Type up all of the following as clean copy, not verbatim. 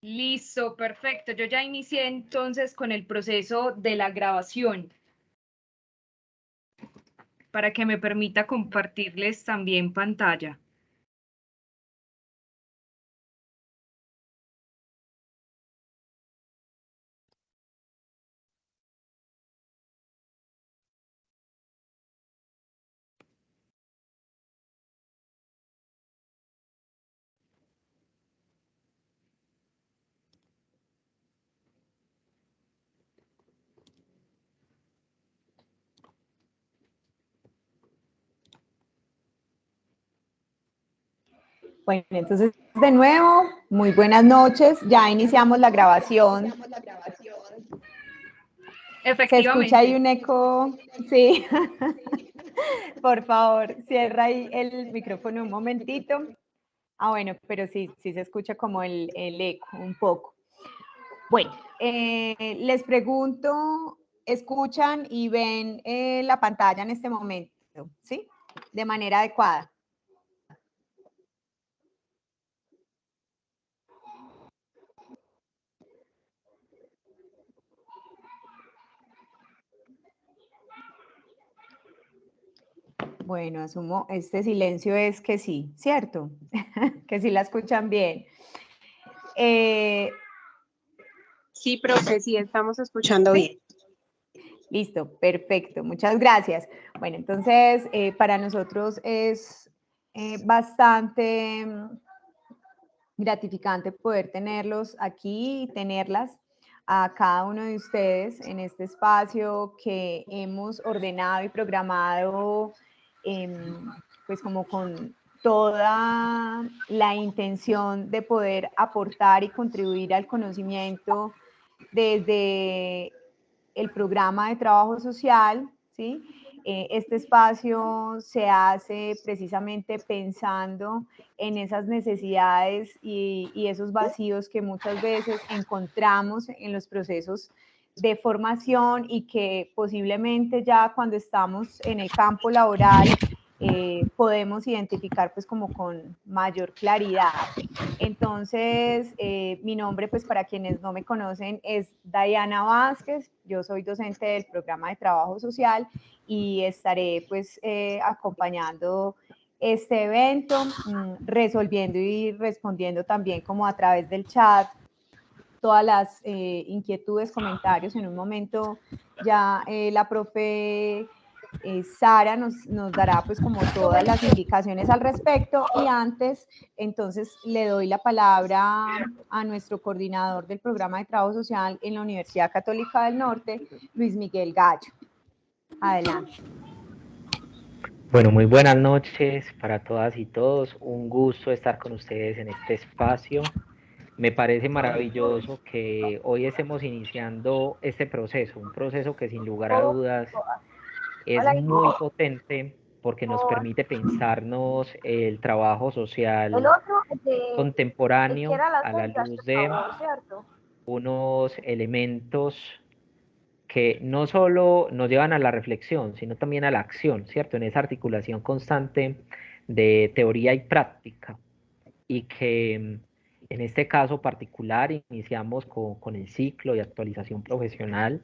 Listo, perfecto. Yo ya inicié entonces con el proceso de la grabación para que me permita compartirles también pantalla. Bueno, entonces de nuevo, muy buenas noches. Ya iniciamos la grabación. ¿Se escucha ahí un eco? Sí. Por favor, cierra ahí el micrófono un momentito. Ah, bueno, pero sí se escucha como el eco un poco. Bueno, les pregunto, ¿escuchan y ven la pantalla en este momento? ¿Sí? De manera adecuada. Bueno, asumo, este silencio es que sí, ¿cierto? Que sí la escuchan bien. Sí, profe, sí, estamos escuchando bien. Listo, perfecto, muchas gracias. Bueno, entonces, para nosotros es bastante gratificante poder tenerlos aquí y tenerlas a cada uno de ustedes en este espacio que hemos ordenado y programado pues como con toda la intención de poder aportar y contribuir al conocimiento desde el programa de trabajo social, ¿sí? Este espacio se hace precisamente pensando en esas necesidades y esos vacíos que muchas veces encontramos en los procesos de formación y que posiblemente ya cuando estamos en el campo laboral podemos identificar pues como con mayor claridad. Entonces, mi nombre, pues para quienes no me conocen, es Diana Vázquez. Yo soy docente del programa de trabajo social y estaré pues acompañando este evento, resolviendo y respondiendo también como a través del chat todas las inquietudes, comentarios. En un momento ya la profe Sara nos dará pues como todas las indicaciones al respecto y antes entonces le doy la palabra a nuestro coordinador del programa de trabajo social en la Universidad Católica del Norte, Luis Miguel Gallo. Adelante. Bueno, muy buenas noches para todas y todos. Un gusto estar con ustedes en este espacio. Me parece maravilloso que hoy estemos iniciando este proceso, un proceso que sin lugar a dudas es muy potente porque nos permite pensarnos el trabajo social contemporáneo a la luz de unos elementos que no solo nos llevan a la reflexión, sino también a la acción, ¿cierto? En esa articulación constante de teoría y práctica, y que en este caso particular iniciamos con el ciclo de actualización profesional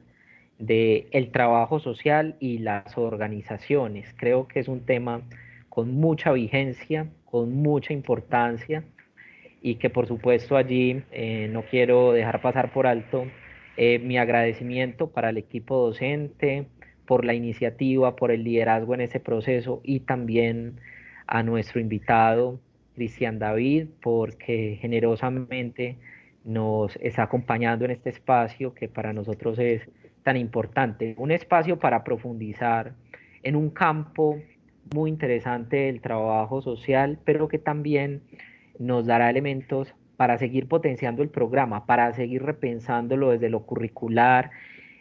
de el trabajo social y las organizaciones. Creo que es un tema con mucha vigencia, con mucha importancia, y que por supuesto allí no quiero dejar pasar por alto mi agradecimiento para el equipo docente, por la iniciativa, por el liderazgo en ese proceso, y también a nuestro invitado, Cristian David, porque generosamente nos está acompañando en este espacio que para nosotros es tan importante. Un espacio para profundizar en un campo muy interesante del trabajo social, pero que también nos dará elementos para seguir potenciando el programa, para seguir repensándolo desde lo curricular,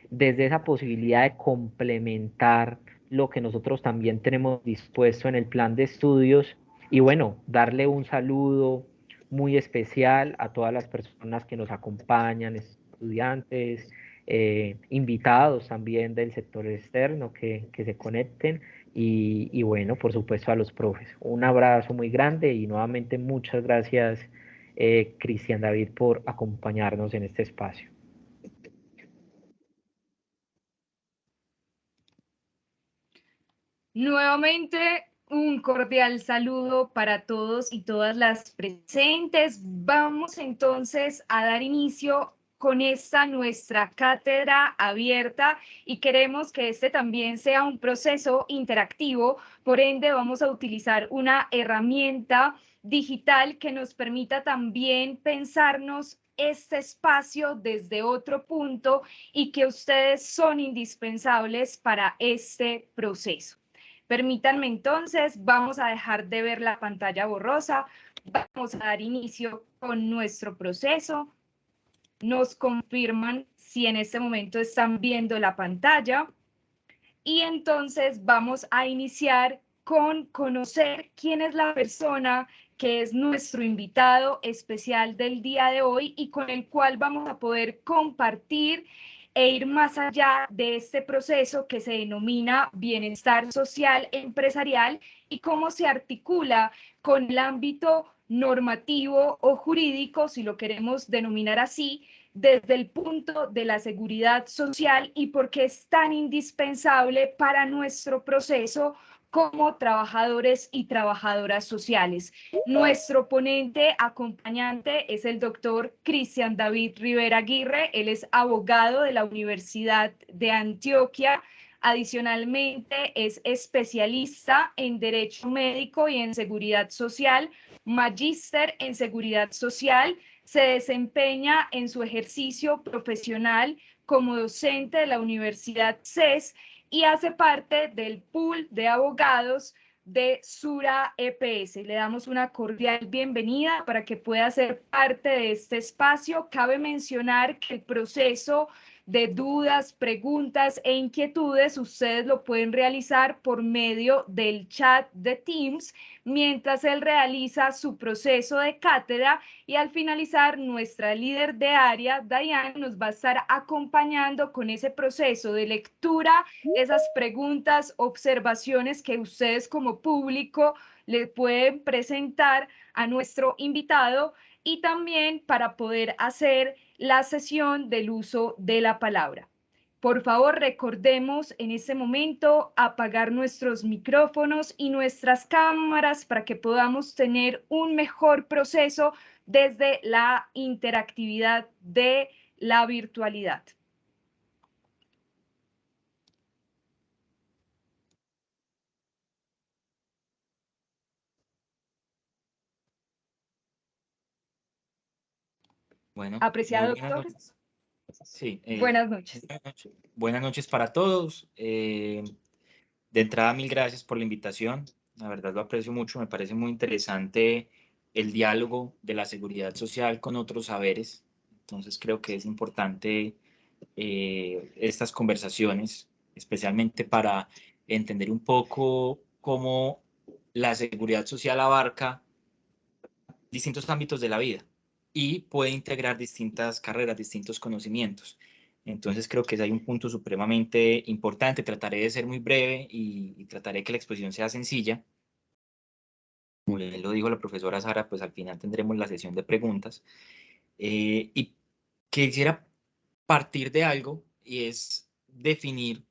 desde esa posibilidad de complementar lo que nosotros también tenemos dispuesto en el plan de estudios. Y bueno, darle un saludo muy especial a todas las personas que nos acompañan, estudiantes, invitados también del sector externo que se conecten. Y bueno, por supuesto a los profes. Un abrazo muy grande y nuevamente muchas gracias Cristian David, por acompañarnos en este espacio. Nuevamente, un cordial saludo para todos y todas las presentes. Vamos entonces a dar inicio con esta nuestra cátedra abierta y queremos que este también sea un proceso interactivo. Por ende, vamos a utilizar una herramienta digital que nos permita también pensarnos este espacio desde otro punto y que ustedes son indispensables para este proceso. Permítanme entonces, vamos a dejar de ver la pantalla borrosa, vamos a dar inicio con nuestro proceso. Nos confirman si en este momento están viendo la pantalla y entonces vamos a iniciar con conocer quién es la persona que es nuestro invitado especial del día de hoy y con el cual vamos a poder compartir e ir más allá de este proceso que se denomina bienestar social empresarial y cómo se articula con el ámbito normativo o jurídico, si lo queremos denominar así, desde el punto de la seguridad social y por qué es tan indispensable para nuestro proceso como trabajadores y trabajadoras sociales. Nuestro ponente acompañante es el doctor Cristian David Rivera Aguirre. Él es abogado de la Universidad de Antioquia. Adicionalmente, es especialista en Derecho Médico y en Seguridad Social, magíster en Seguridad Social. Se desempeña en su ejercicio profesional como docente de la Universidad CES y hace parte del pool de abogados de Sura EPS. Le damos una cordial bienvenida para que pueda ser parte de este espacio. Cabe mencionar que el proceso de dudas, preguntas e inquietudes ustedes lo pueden realizar por medio del chat de Teams mientras él realiza su proceso de cátedra y al finalizar nuestra líder de área, Dayan, nos va a estar acompañando con ese proceso de lectura, esas preguntas, observaciones que ustedes como público le pueden presentar a nuestro invitado y también para poder hacer la sesión del uso de la palabra. Por favor, recordemos en este momento apagar nuestros micrófonos y nuestras cámaras para que podamos tener un mejor proceso desde la interactividad de la virtualidad. Bueno, Apreciado muy buenas doctor, noches. Sí, buenas noches. buenas noches para todos. De entrada, mil gracias por la invitación. La verdad lo aprecio mucho. Me parece muy interesante el diálogo de la seguridad social con otros saberes. Entonces creo que es importante estas conversaciones, especialmente para entender un poco cómo la seguridad social abarca distintos ámbitos de la vida y puede integrar distintas carreras, distintos conocimientos. Entonces creo que hay un punto supremamente importante. Trataré de ser muy breve y trataré que la exposición sea sencilla. Como bien lo dijo la profesora Sara, pues al final tendremos la sesión de preguntas. Y quisiera partir de algo y es definir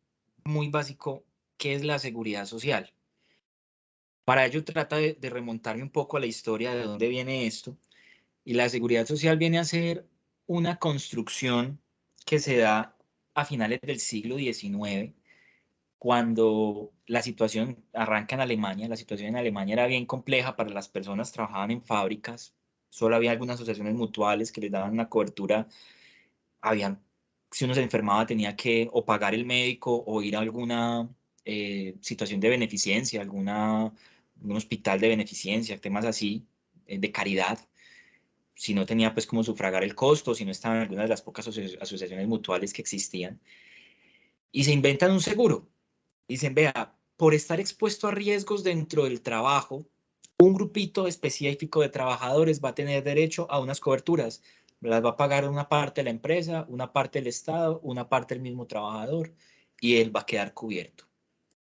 muy básico qué es la seguridad social. Para ello trata de remontarme un poco a la historia de dónde viene esto. Y la seguridad social viene a ser una construcción que se da a finales del siglo XIX, cuando la situación arranca en Alemania. La situación en Alemania era bien compleja para las personas, trabajaban en fábricas, solo había algunas asociaciones mutuales que les daban una cobertura. Habían, si uno se enfermaba tenía que o pagar el médico o ir a alguna situación de beneficencia, algún hospital de beneficencia, temas así, de caridad. Si no tenía pues como sufragar el costo, si no estaba en alguna de las pocas asociaciones mutuales que existían, y se inventan un seguro. Dicen, vea, por estar expuesto a riesgos dentro del trabajo, un grupito específico de trabajadores va a tener derecho a unas coberturas. Las va a pagar una parte de la empresa, una parte del Estado, una parte del mismo trabajador, y él va a quedar cubierto.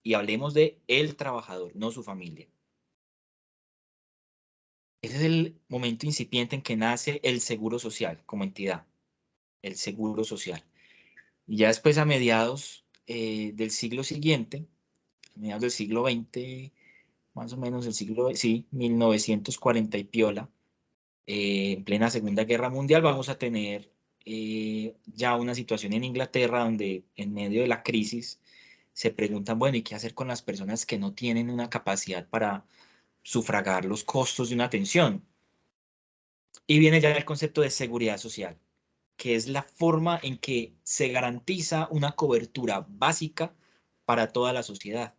Y hablemos de el trabajador, no su familia. Ese es el momento incipiente en que nace el seguro social como entidad, el seguro social. Y ya después, a mediados del siglo siguiente, a mediados del siglo XX, más o menos el siglo, sí, 1940 y piola, en plena Segunda Guerra Mundial, vamos a tener ya una situación en Inglaterra donde en medio de la crisis se preguntan, bueno, ¿y qué hacer con las personas que no tienen una capacidad para sufragar los costos de una atención? Y viene ya el concepto de seguridad social, que es la forma en que se garantiza una cobertura básica para toda la sociedad.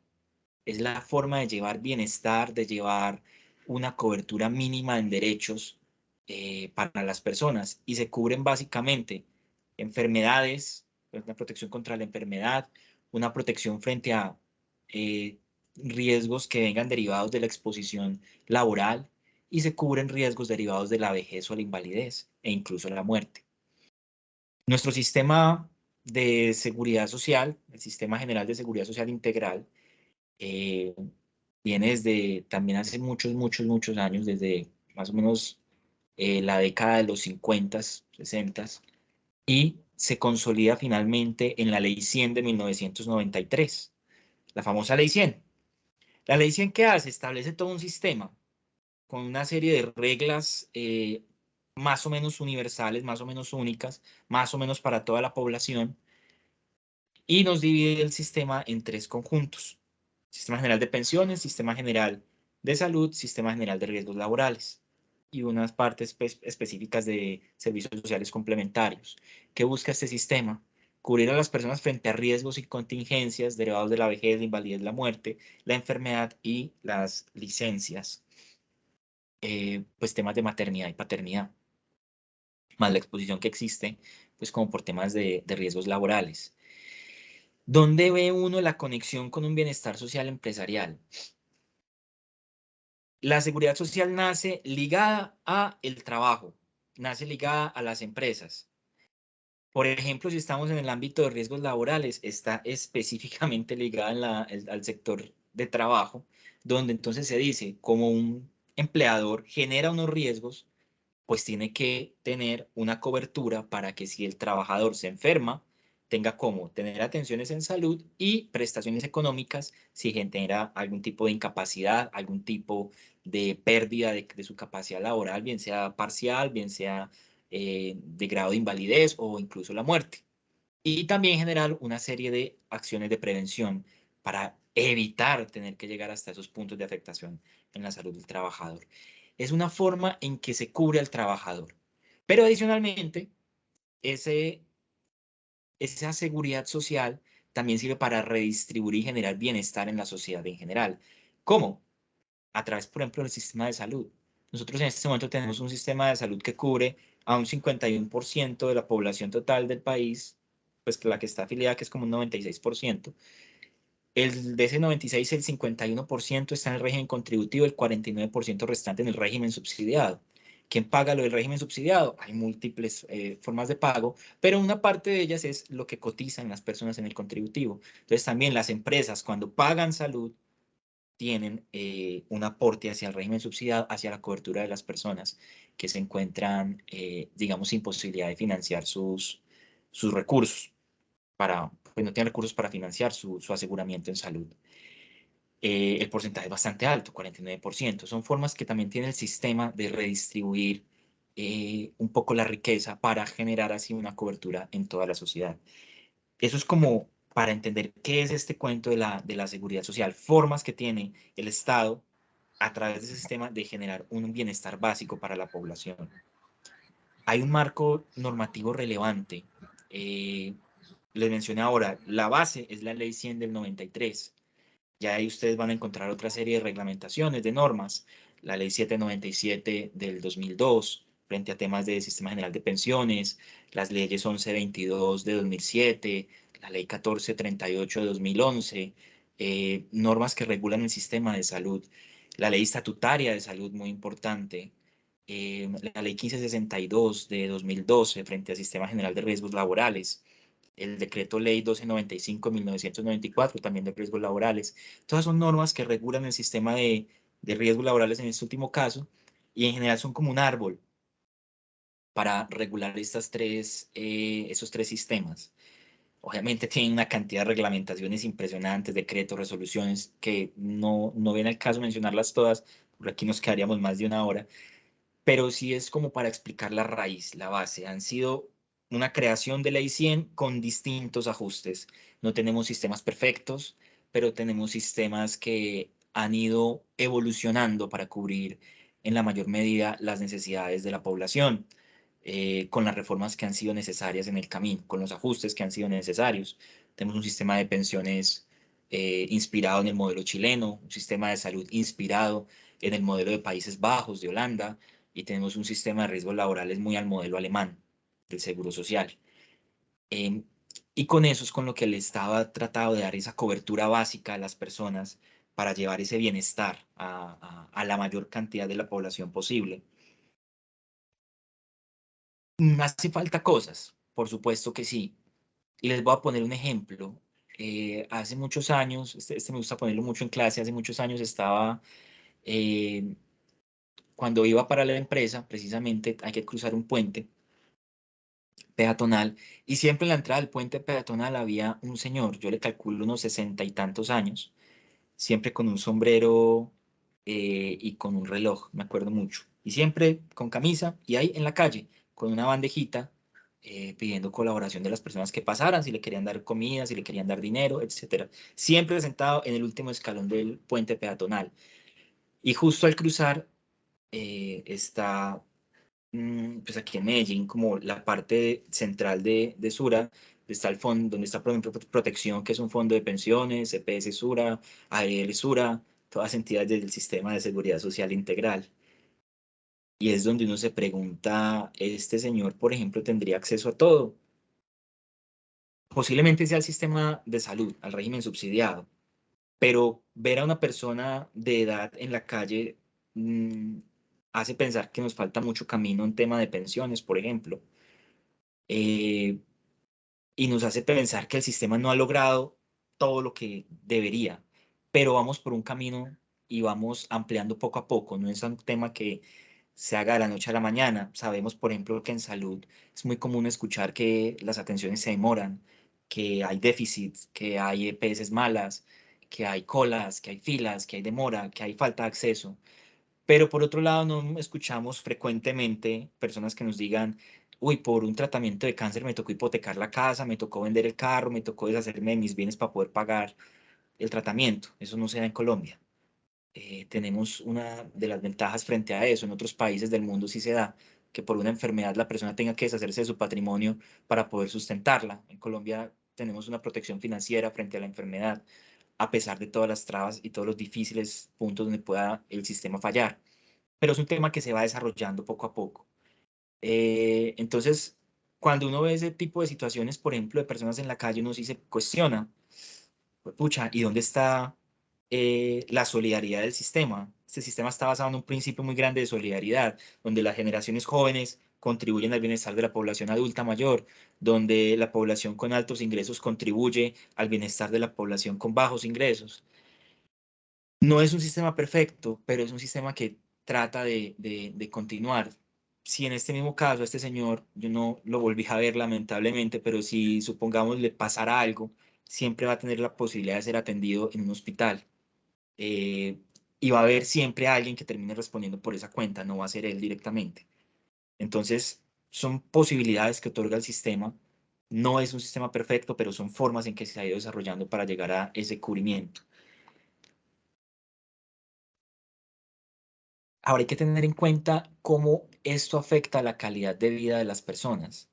Es la forma de llevar bienestar, de llevar una cobertura mínima en derechos para las personas. Y se cubren básicamente enfermedades, una protección contra la enfermedad, una protección frente a eh, riesgos que vengan derivados de la exposición laboral, y se cubren riesgos derivados de la vejez o la invalidez e incluso la muerte. Nuestro sistema de seguridad social, el Sistema General de Seguridad Social Integral, eh, viene desde también hace muchos años, desde más o menos la década de los 50, 60, y se consolida finalmente en la Ley 100 de 1993, la famosa Ley 100. La Ley 100, ¿qué hace? Establece todo un sistema con una serie de reglas más o menos universales, más o menos únicas, más o menos para toda la población, y nos divide el sistema en tres conjuntos: Sistema General de Pensiones, Sistema General de Salud, Sistema General de Riesgos Laborales, y unas partes específicas de servicios sociales complementarios. ¿Qué busca este sistema? Cubrir a las personas frente a riesgos y contingencias derivados de la vejez, la invalidez, la muerte, la enfermedad y las licencias. Pues temas de maternidad y paternidad, más la exposición que existe, pues como por temas de riesgos laborales. ¿Dónde ve uno la conexión con un bienestar social empresarial? La seguridad social nace ligada a el trabajo, nace ligada a las empresas. Por ejemplo, si estamos en el ámbito de riesgos laborales, está específicamente ligada al sector de trabajo, donde entonces se dice, como un empleador genera unos riesgos, pues tiene que tener una cobertura para que si el trabajador se enferma, tenga como tener atenciones en salud y prestaciones económicas si genera algún tipo de incapacidad, algún tipo de pérdida de su capacidad laboral, bien sea parcial, bien sea de grado de invalidez o incluso la muerte. Y también generar una serie de acciones de prevención para evitar tener que llegar hasta esos puntos de afectación en la salud del trabajador. Es una forma en que se cubre al trabajador. Pero adicionalmente, esa seguridad social también sirve para redistribuir y generar bienestar en la sociedad en general. ¿Cómo? A través, por ejemplo, del sistema de salud. Nosotros en este momento tenemos un sistema de salud que cubre a un 51% de la población total del país, pues la que está afiliada, que es como un 96%. De ese 96, el 51% está en el régimen contributivo, el 49% restante en el régimen subsidiado. ¿Quién paga lo del régimen subsidiado? Hay múltiples formas de pago, pero una parte de ellas es lo que cotizan las personas en el contributivo. Entonces también las empresas, cuando pagan salud, tienen un aporte hacia el régimen subsidiado, hacia la cobertura de las personas que se encuentran, digamos, sin posibilidad de financiar sus recursos, pues no tienen recursos para financiar su aseguramiento en salud. El porcentaje es bastante alto, 49%. Son formas que también tiene el sistema de redistribuir un poco la riqueza para generar así una cobertura en toda la sociedad. Eso es como para entender qué es este cuento de la seguridad social, formas que tiene el Estado a través de ese sistema de generar un bienestar básico para la población. Hay un marco normativo relevante. Les mencioné ahora, la base es la Ley 100 del 93. Ya ahí ustedes van a encontrar otra serie de reglamentaciones, de normas. La Ley 797 del 2002, frente a temas de Sistema General de Pensiones, las leyes 1122 de 2007, la Ley 1438 de 2011, normas que regulan el sistema de salud, la Ley Estatutaria de Salud, muy importante, la Ley 1562 de 2012, frente al Sistema General de Riesgos Laborales, el Decreto Ley 1295 de 1994, también de riesgos laborales. Todas son normas que regulan el sistema de riesgos laborales en este último caso, y en general son como un árbol para regular esos tres sistemas. Obviamente tienen una cantidad de reglamentaciones impresionantes, decretos, resoluciones, que no viene al caso mencionarlas todas, porque aquí nos quedaríamos más de una hora, pero sí es como para explicar la raíz, la base. Han sido una creación de ley 100 con distintos ajustes. No tenemos sistemas perfectos, pero tenemos sistemas que han ido evolucionando para cubrir en la mayor medida las necesidades de la población, con las reformas que han sido necesarias en el camino, con los ajustes que han sido necesarios. Tenemos un sistema de pensiones inspirado en el modelo chileno, un sistema de salud inspirado en el modelo de Países Bajos, de Holanda, y tenemos un sistema de riesgos laborales muy al modelo alemán del seguro social. Y con eso es con lo que el Estado ha tratado de dar esa cobertura básica a las personas para llevar ese bienestar a la mayor cantidad de la población posible. Hace falta cosas, por supuesto que sí. Y les voy a poner un ejemplo. Hace muchos años, este me gusta ponerlo mucho en clase, hace muchos años estaba, cuando iba para la empresa, precisamente hay que cruzar un puente peatonal, y siempre en la entrada del puente peatonal había un señor, yo le calculo unos 60 y tantos años, siempre con un sombrero y con un reloj, me acuerdo mucho, y siempre con camisa, y ahí en la calle, con una bandejita, pidiendo colaboración de las personas que pasaran, si le querían dar comida, si le querían dar dinero, etcétera. Siempre sentado en el último escalón del puente peatonal. Y justo al cruzar está pues aquí en Medellín, como la parte central de Sura, está el fondo donde está, por ejemplo, Protección, que es un fondo de pensiones, CPS Sura, AEL Sura, todas entidades del sistema de seguridad social integral. Y es donde uno se pregunta, ¿este señor, por ejemplo, tendría acceso a todo? Posiblemente sea el sistema de salud, al régimen subsidiado, pero ver a una persona de edad en la calle hace pensar que nos falta mucho camino en tema de pensiones, por ejemplo. Eh, y nos hace pensar que el sistema no ha logrado todo lo que debería, pero vamos por un camino y vamos ampliando poco a poco. No es un tema que se haga de la noche a la mañana. Sabemos, por ejemplo, que en salud es muy común escuchar que las atenciones se demoran, que hay déficits, que hay EPS malas, que hay colas, que hay filas, que hay demora, que hay falta de acceso. Pero por otro lado, no escuchamos frecuentemente personas que nos digan, uy, por un tratamiento de cáncer me tocó hipotecar la casa, me tocó vender el carro, me tocó deshacerme de mis bienes para poder pagar el tratamiento. Eso no se da en Colombia. Tenemos una de las ventajas frente a eso. En otros países del mundo sí se da, que por una enfermedad la persona tenga que deshacerse de su patrimonio para poder sustentarla. En Colombia tenemos una protección financiera frente a la enfermedad, a pesar de todas las trabas y todos los difíciles puntos donde pueda el sistema fallar, pero es un tema que se va desarrollando poco a poco. Entonces, cuando uno ve ese tipo de situaciones, por ejemplo, de personas en la calle, uno sí se cuestiona, pues, pucha, ¿y dónde está la solidaridad del sistema? Este sistema está basado en un principio muy grande de solidaridad, donde las generaciones jóvenes contribuyen al bienestar de la población adulta mayor, donde la población con altos ingresos contribuye al bienestar de la población con bajos ingresos. No es un sistema perfecto, pero es un sistema que trata de continuar. Si en este mismo caso a este señor, yo no lo volví a ver lamentablemente, pero si supongamos le pasara algo, siempre va a tener la posibilidad de ser atendido en un hospital. Eh, y va a haber siempre alguien que termine respondiendo por esa cuenta, no va a ser él directamente. Entonces, son posibilidades que otorga el sistema. No es un sistema perfecto, pero son formas en que se ha ido desarrollando para llegar a ese cubrimiento. Ahora hay que tener en cuenta cómo esto afecta a la calidad de vida de las personas.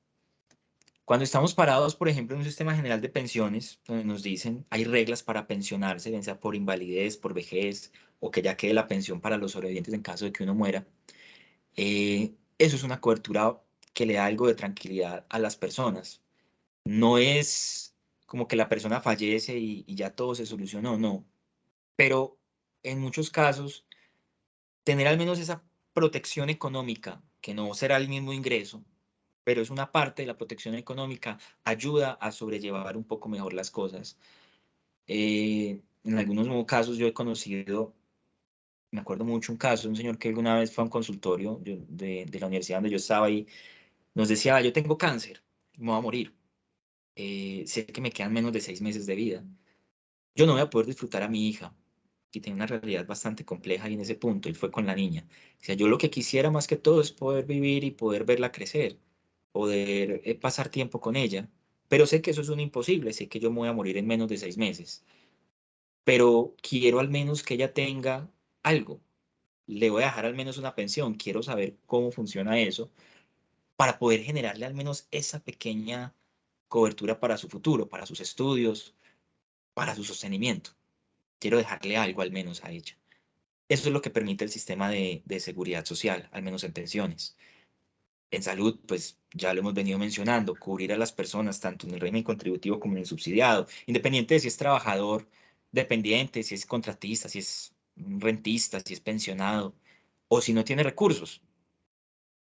Cuando estamos parados, por ejemplo, en un sistema general de pensiones, donde nos dicen hay reglas para pensionarse, bien sea por invalidez, por vejez, o que ya quede la pensión para los sobrevivientes en caso de que uno muera, eso es una cobertura que le da algo de tranquilidad a las personas. No es como que la persona fallece y ya todo se solucionó, no. Pero en muchos casos tener al menos esa protección económica, que no será el mismo ingreso, pero es una parte de la protección económica, ayuda a sobrellevar un poco mejor las cosas. En algunos casos yo he conocido me acuerdo mucho un caso de un señor que alguna vez fue a un consultorio de la universidad donde yo estaba y nos decía, yo tengo cáncer, me voy a morir, sé que me quedan menos de 6 meses de vida, yo no voy a poder disfrutar a mi hija. Y tenía una realidad bastante compleja y en ese punto, él fue con la niña. O sea, yo lo que quisiera más que todo es poder vivir y poder verla crecer, poder pasar tiempo con ella, pero sé que eso es un imposible, sé que yo me voy a morir en menos de 6 meses, pero quiero al menos que ella tenga algo, le voy a dejar al menos una pensión, quiero saber cómo funciona eso para poder generarle al menos esa pequeña cobertura para su futuro, para sus estudios, para su sostenimiento. Quiero dejarle algo al menos a ella. Eso es lo que permite el sistema de seguridad social, al menos en pensiones. En salud, pues ya lo hemos venido mencionando, cubrir a las personas tanto en el régimen contributivo como en el subsidiado, independiente de si es trabajador dependiente, si es contratista, si es rentista, si es pensionado o si no tiene recursos.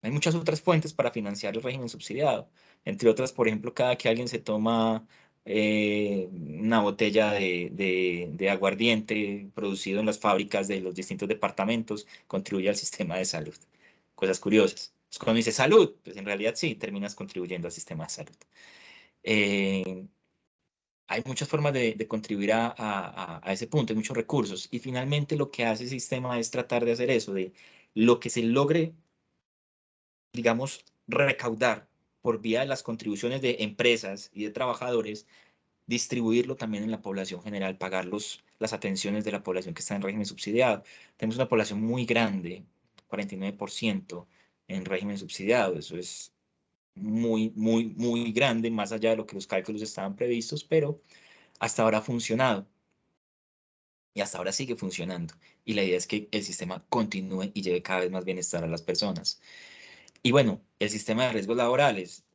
Hay muchas otras fuentes para financiar el régimen subsidiado, entre otras, por ejemplo, cada que alguien se toma una botella de aguardiente producido en las fábricas de los distintos departamentos, contribuye al sistema de salud. Cosas curiosas. Pues cuando dice salud, pues en realidad sí, terminas contribuyendo al sistema de salud. Hay muchas formas de contribuir a ese punto, hay muchos recursos. Y finalmente lo que hace el sistema es tratar de hacer eso, de lo que se logre, digamos, recaudar por vía de las contribuciones de empresas y de trabajadores, distribuirlo también en la población general, pagar las atenciones de la población que está en régimen subsidiado. Tenemos una población muy grande, 49% en régimen subsidiado. Eso es muy, muy, muy grande, más allá de lo que los cálculos estaban previstos, pero hasta ahora ha funcionado y hasta ahora sigue funcionando. Y la idea es que el sistema continúe y lleve cada vez más bienestar a las personas. Y bueno, el sistema de riesgos laborales,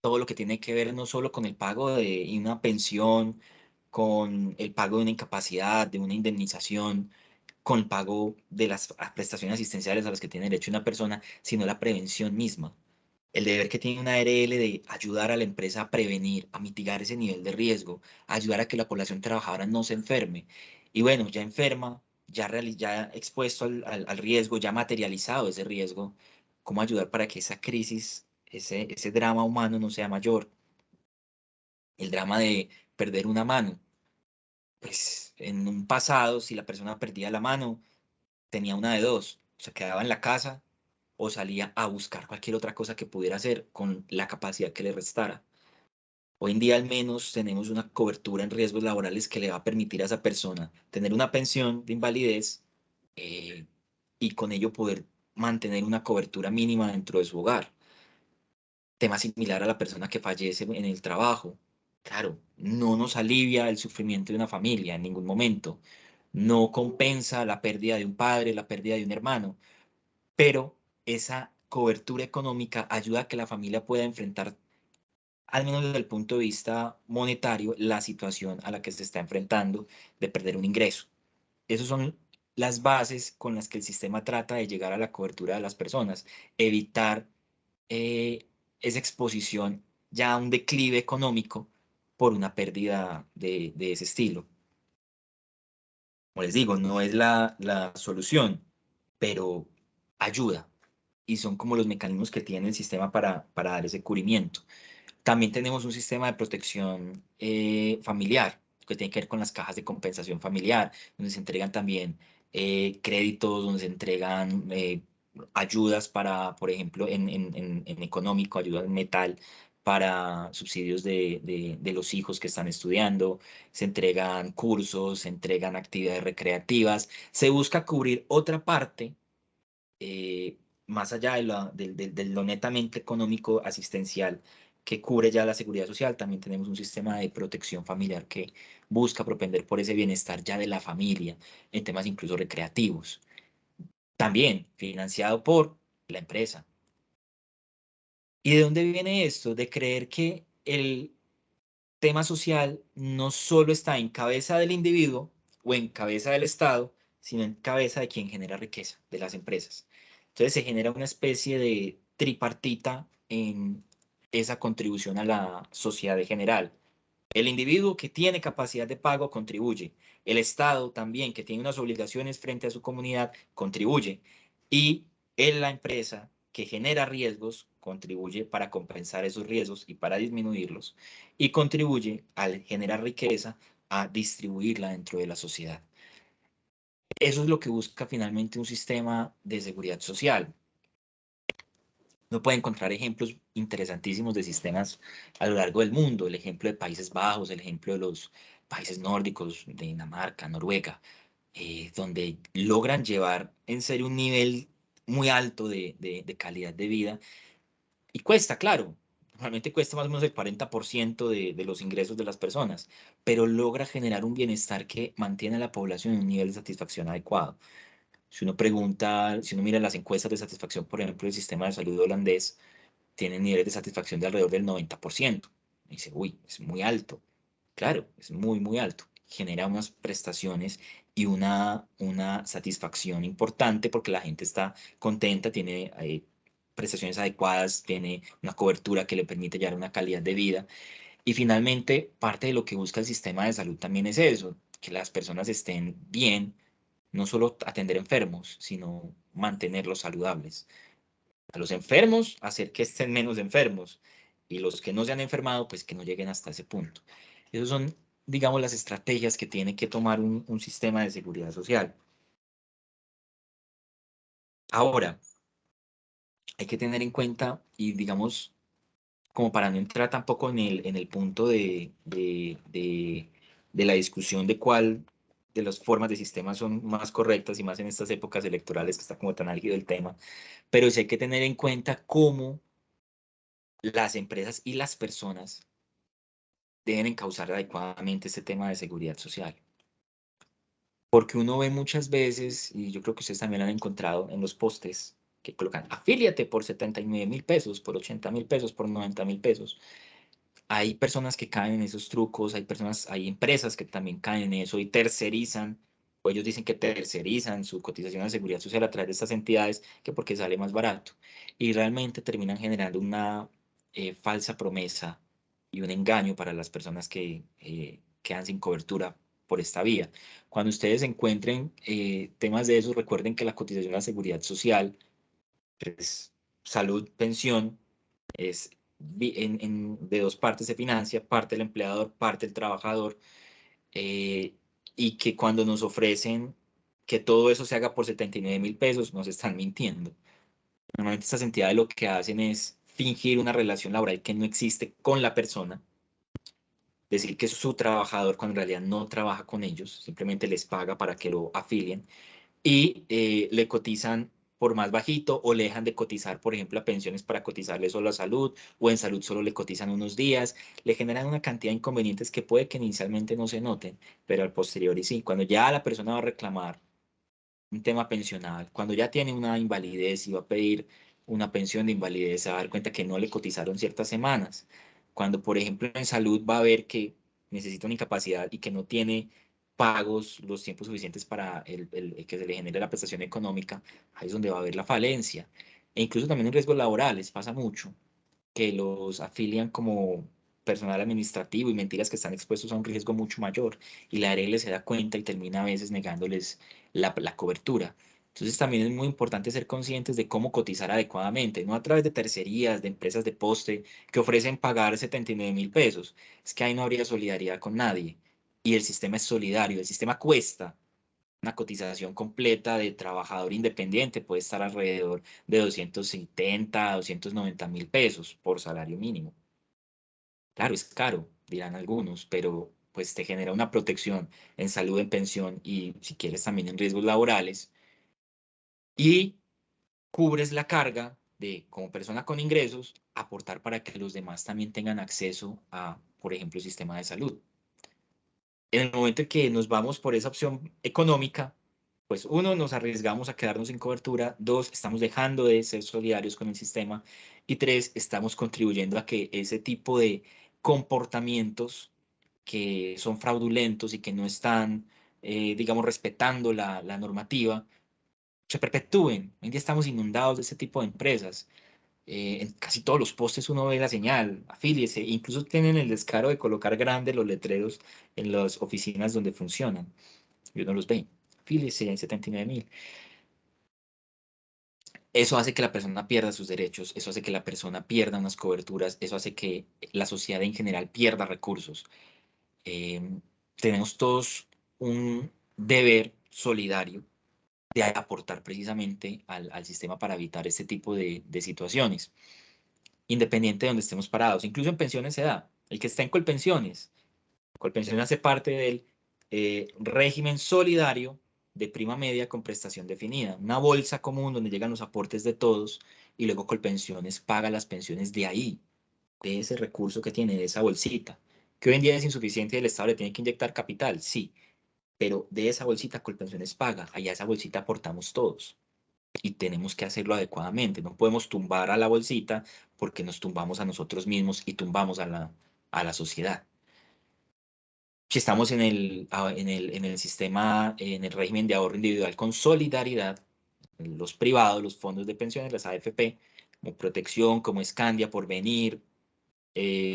todo lo que tiene que ver no solo con el pago de una pensión, con el pago de una incapacidad, de una indemnización, con el pago de las prestaciones asistenciales a las que tiene derecho una persona, sino la prevención misma. El deber que tiene una ARL de ayudar a la empresa a prevenir, a mitigar ese nivel de riesgo, a ayudar a que la población trabajadora no se enferme. Y bueno, ya enferma, ya expuesto al riesgo, ya materializado ese riesgo, cómo ayudar para que esa crisis, ese drama humano no sea mayor. El drama de perder una mano. Pues en un pasado, si la persona perdía la mano, tenía una de dos: se quedaba en la casa o salía a buscar cualquier otra cosa que pudiera hacer con la capacidad que le restara. Hoy en día al menos tenemos una cobertura en riesgos laborales que le va a permitir a esa persona tener una pensión de invalidez, eh, y con ello poder mantener una cobertura mínima dentro de su hogar. Tema similar a la persona que fallece en el trabajo. Claro, no nos alivia el sufrimiento de una familia en ningún momento, no compensa la pérdida de un padre, la pérdida de un hermano, pero esa cobertura económica ayuda a que la familia pueda enfrentar, al menos desde el punto de vista monetario, la situación a la que se está enfrentando de perder un ingreso. Esas son las bases con las que el sistema trata de llegar a la cobertura de las personas, evitar eh, esa exposición ya a un declive económico por una pérdida de ese estilo. Como les digo, no es la solución, pero ayuda y son como los mecanismos que tiene el sistema para dar ese cubrimiento. También tenemos un sistema de protección familiar, que tiene que ver con las cajas de compensación familiar, donde se entregan también créditos, donde se entregan ayudas para, por ejemplo, en económico, ayuda en metal para subsidios de los hijos que están estudiando, se entregan cursos, se entregan actividades recreativas, se busca cubrir otra parte eh, más allá de lo netamente económico asistencial que cubre ya la seguridad social. También tenemos un sistema de protección familiar que busca propender por ese bienestar ya de la familia en temas incluso recreativos. También financiado por la empresa. ¿Y de dónde viene esto? De creer que el tema social no solo está en cabeza del individuo o en cabeza del Estado, sino en cabeza de quien genera riqueza, de las empresas. Entonces se genera una especie de tripartita en esa contribución a la sociedad en general. El individuo que tiene capacidad de pago contribuye. El Estado también, que tiene unas obligaciones frente a su comunidad, contribuye. Y la empresa que genera riesgos contribuye para compensar esos riesgos y para disminuirlos. Y contribuye al generar riqueza a distribuirla dentro de la sociedad. Eso es lo que busca finalmente un sistema de seguridad social. Uno puede encontrar ejemplos interesantísimos de sistemas a lo largo del mundo, el ejemplo de Países Bajos, el ejemplo de los países nórdicos, de Dinamarca, Noruega, donde logran llevar en serio un nivel muy alto de calidad de vida. Y cuesta, claro, normalmente cuesta más o menos el 40% de los ingresos de las personas, pero logra generar un bienestar que mantiene a la población en un nivel de satisfacción adecuado. Si uno pregunta, si uno mira las encuestas de satisfacción, por ejemplo, el sistema de salud holandés, tiene niveles de satisfacción de alrededor del 90%. Y dice, uy, es muy alto. Claro, es muy, muy alto. Genera unas prestaciones y una satisfacción importante porque la gente está contenta, tiene prestaciones adecuadas, tiene una cobertura que le permite llevar una calidad de vida. Y finalmente, parte de lo que busca el sistema de salud también es eso, que las personas estén bien, no solo atender enfermos, sino mantenerlos saludables. A los enfermos, hacer que estén menos enfermos. Y los que no se han enfermado, pues que no lleguen hasta ese punto. Esas son, digamos, las estrategias que tiene que tomar un sistema de seguridad social. Ahora, hay que tener en cuenta, y digamos, como para no entrar tampoco en el punto de la discusión de cuál de las formas de sistema son más correctas y más en estas épocas electorales que está como tan álgido el tema, pero sí hay que tener en cuenta cómo las empresas y las personas deben encauzar adecuadamente este tema de seguridad social. Porque uno ve muchas veces, y yo creo que ustedes también lo han encontrado en los postes, que colocan, afíliate por 79.000 pesos, por 80.000 pesos, por 90.000 pesos. Hay personas que caen en esos trucos, hay empresas que también caen en eso y tercerizan, o ellos dicen que tercerizan su cotización de seguridad social a través de estas entidades, que porque sale más barato. Y realmente terminan generando una falsa promesa y un engaño para las personas que quedan sin cobertura por esta vía. Cuando ustedes encuentren temas de esos, recuerden que la cotización a la seguridad social, es salud, pensión, es de dos partes se financia, parte el empleador, parte el trabajador, eh, y que cuando nos ofrecen que todo eso se haga por 79.000 pesos, nos están mintiendo. Normalmente estas entidades lo que hacen es fingir una relación laboral que no existe con la persona, decir que es su trabajador cuando en realidad no trabaja con ellos, simplemente les paga para que lo afilien y le cotizan por más bajito o le dejan de cotizar, por ejemplo, a pensiones para cotizarle solo a salud o en salud solo le cotizan unos días, le generan una cantidad de inconvenientes que puede que inicialmente no se noten, pero al posteriori sí. Cuando ya la persona va a reclamar un tema pensional, cuando ya tiene una invalidez y va a pedir una pensión de invalidez, se va a dar cuenta que no le cotizaron ciertas semanas. Cuando, por ejemplo, en salud va a ver que necesita una incapacidad y que no tiene pagos los tiempos suficientes para el que se le genere la prestación económica, ahí es donde va a haber la falencia. E incluso también en riesgos laborales pasa mucho que los afilian como personal administrativo y mentiras que están expuestos a un riesgo mucho mayor y la ARL se da cuenta y termina a veces negándoles la cobertura. Entonces también es muy importante ser conscientes de cómo cotizar adecuadamente, no a través de tercerías, de empresas de poste que ofrecen pagar 79.000 pesos. Es que ahí no habría solidaridad con nadie. Y el sistema es solidario, el sistema cuesta. Una cotización completa de trabajador independiente puede estar alrededor de 270 a 290.000 pesos por salario mínimo. Claro, es caro, dirán algunos, pero pues te genera una protección en salud, en pensión y si quieres también en riesgos laborales y cubres la carga de, como persona con ingresos, aportar para que los demás también tengan acceso a, por ejemplo, el sistema de salud. En el momento en que nos vamos por esa opción económica, pues uno, nos arriesgamos a quedarnos sin cobertura, dos, estamos dejando de ser solidarios con el sistema y tres, estamos contribuyendo a que ese tipo de comportamientos que son fraudulentos y que no están, digamos, respetando la normativa, se perpetúen. Hoy en día estamos inundados de ese tipo de empresas. En casi todos los postes uno ve la señal, afíliese, incluso tienen el descaro de colocar grandes los letreros en las oficinas donde funcionan, y uno los ve, afíliese en 79.000. Eso hace que la persona pierda sus derechos, eso hace que la persona pierda unas coberturas, eso hace que la sociedad en general pierda recursos. Tenemos todos un deber solidario de aportar precisamente al sistema para evitar este tipo de situaciones, independiente de donde estemos parados. Incluso en pensiones se da. El que está en Colpensiones hace parte del régimen solidario de prima media con prestación definida, una bolsa común donde llegan los aportes de todos y luego Colpensiones paga las pensiones de ahí, de ese recurso que tiene, de esa bolsita, que hoy en día es insuficiente y el Estado le tiene que inyectar capital, sí, pero de esa bolsita Colpensiones paga, allá esa bolsita aportamos todos y tenemos que hacerlo adecuadamente, no podemos tumbar a la bolsita porque nos tumbamos a nosotros mismos y tumbamos a la sociedad. Si estamos en el sistema, en el régimen de ahorro individual con solidaridad, los privados, los fondos de pensiones, las AFP, como Protección, como Escandia, Porvenir,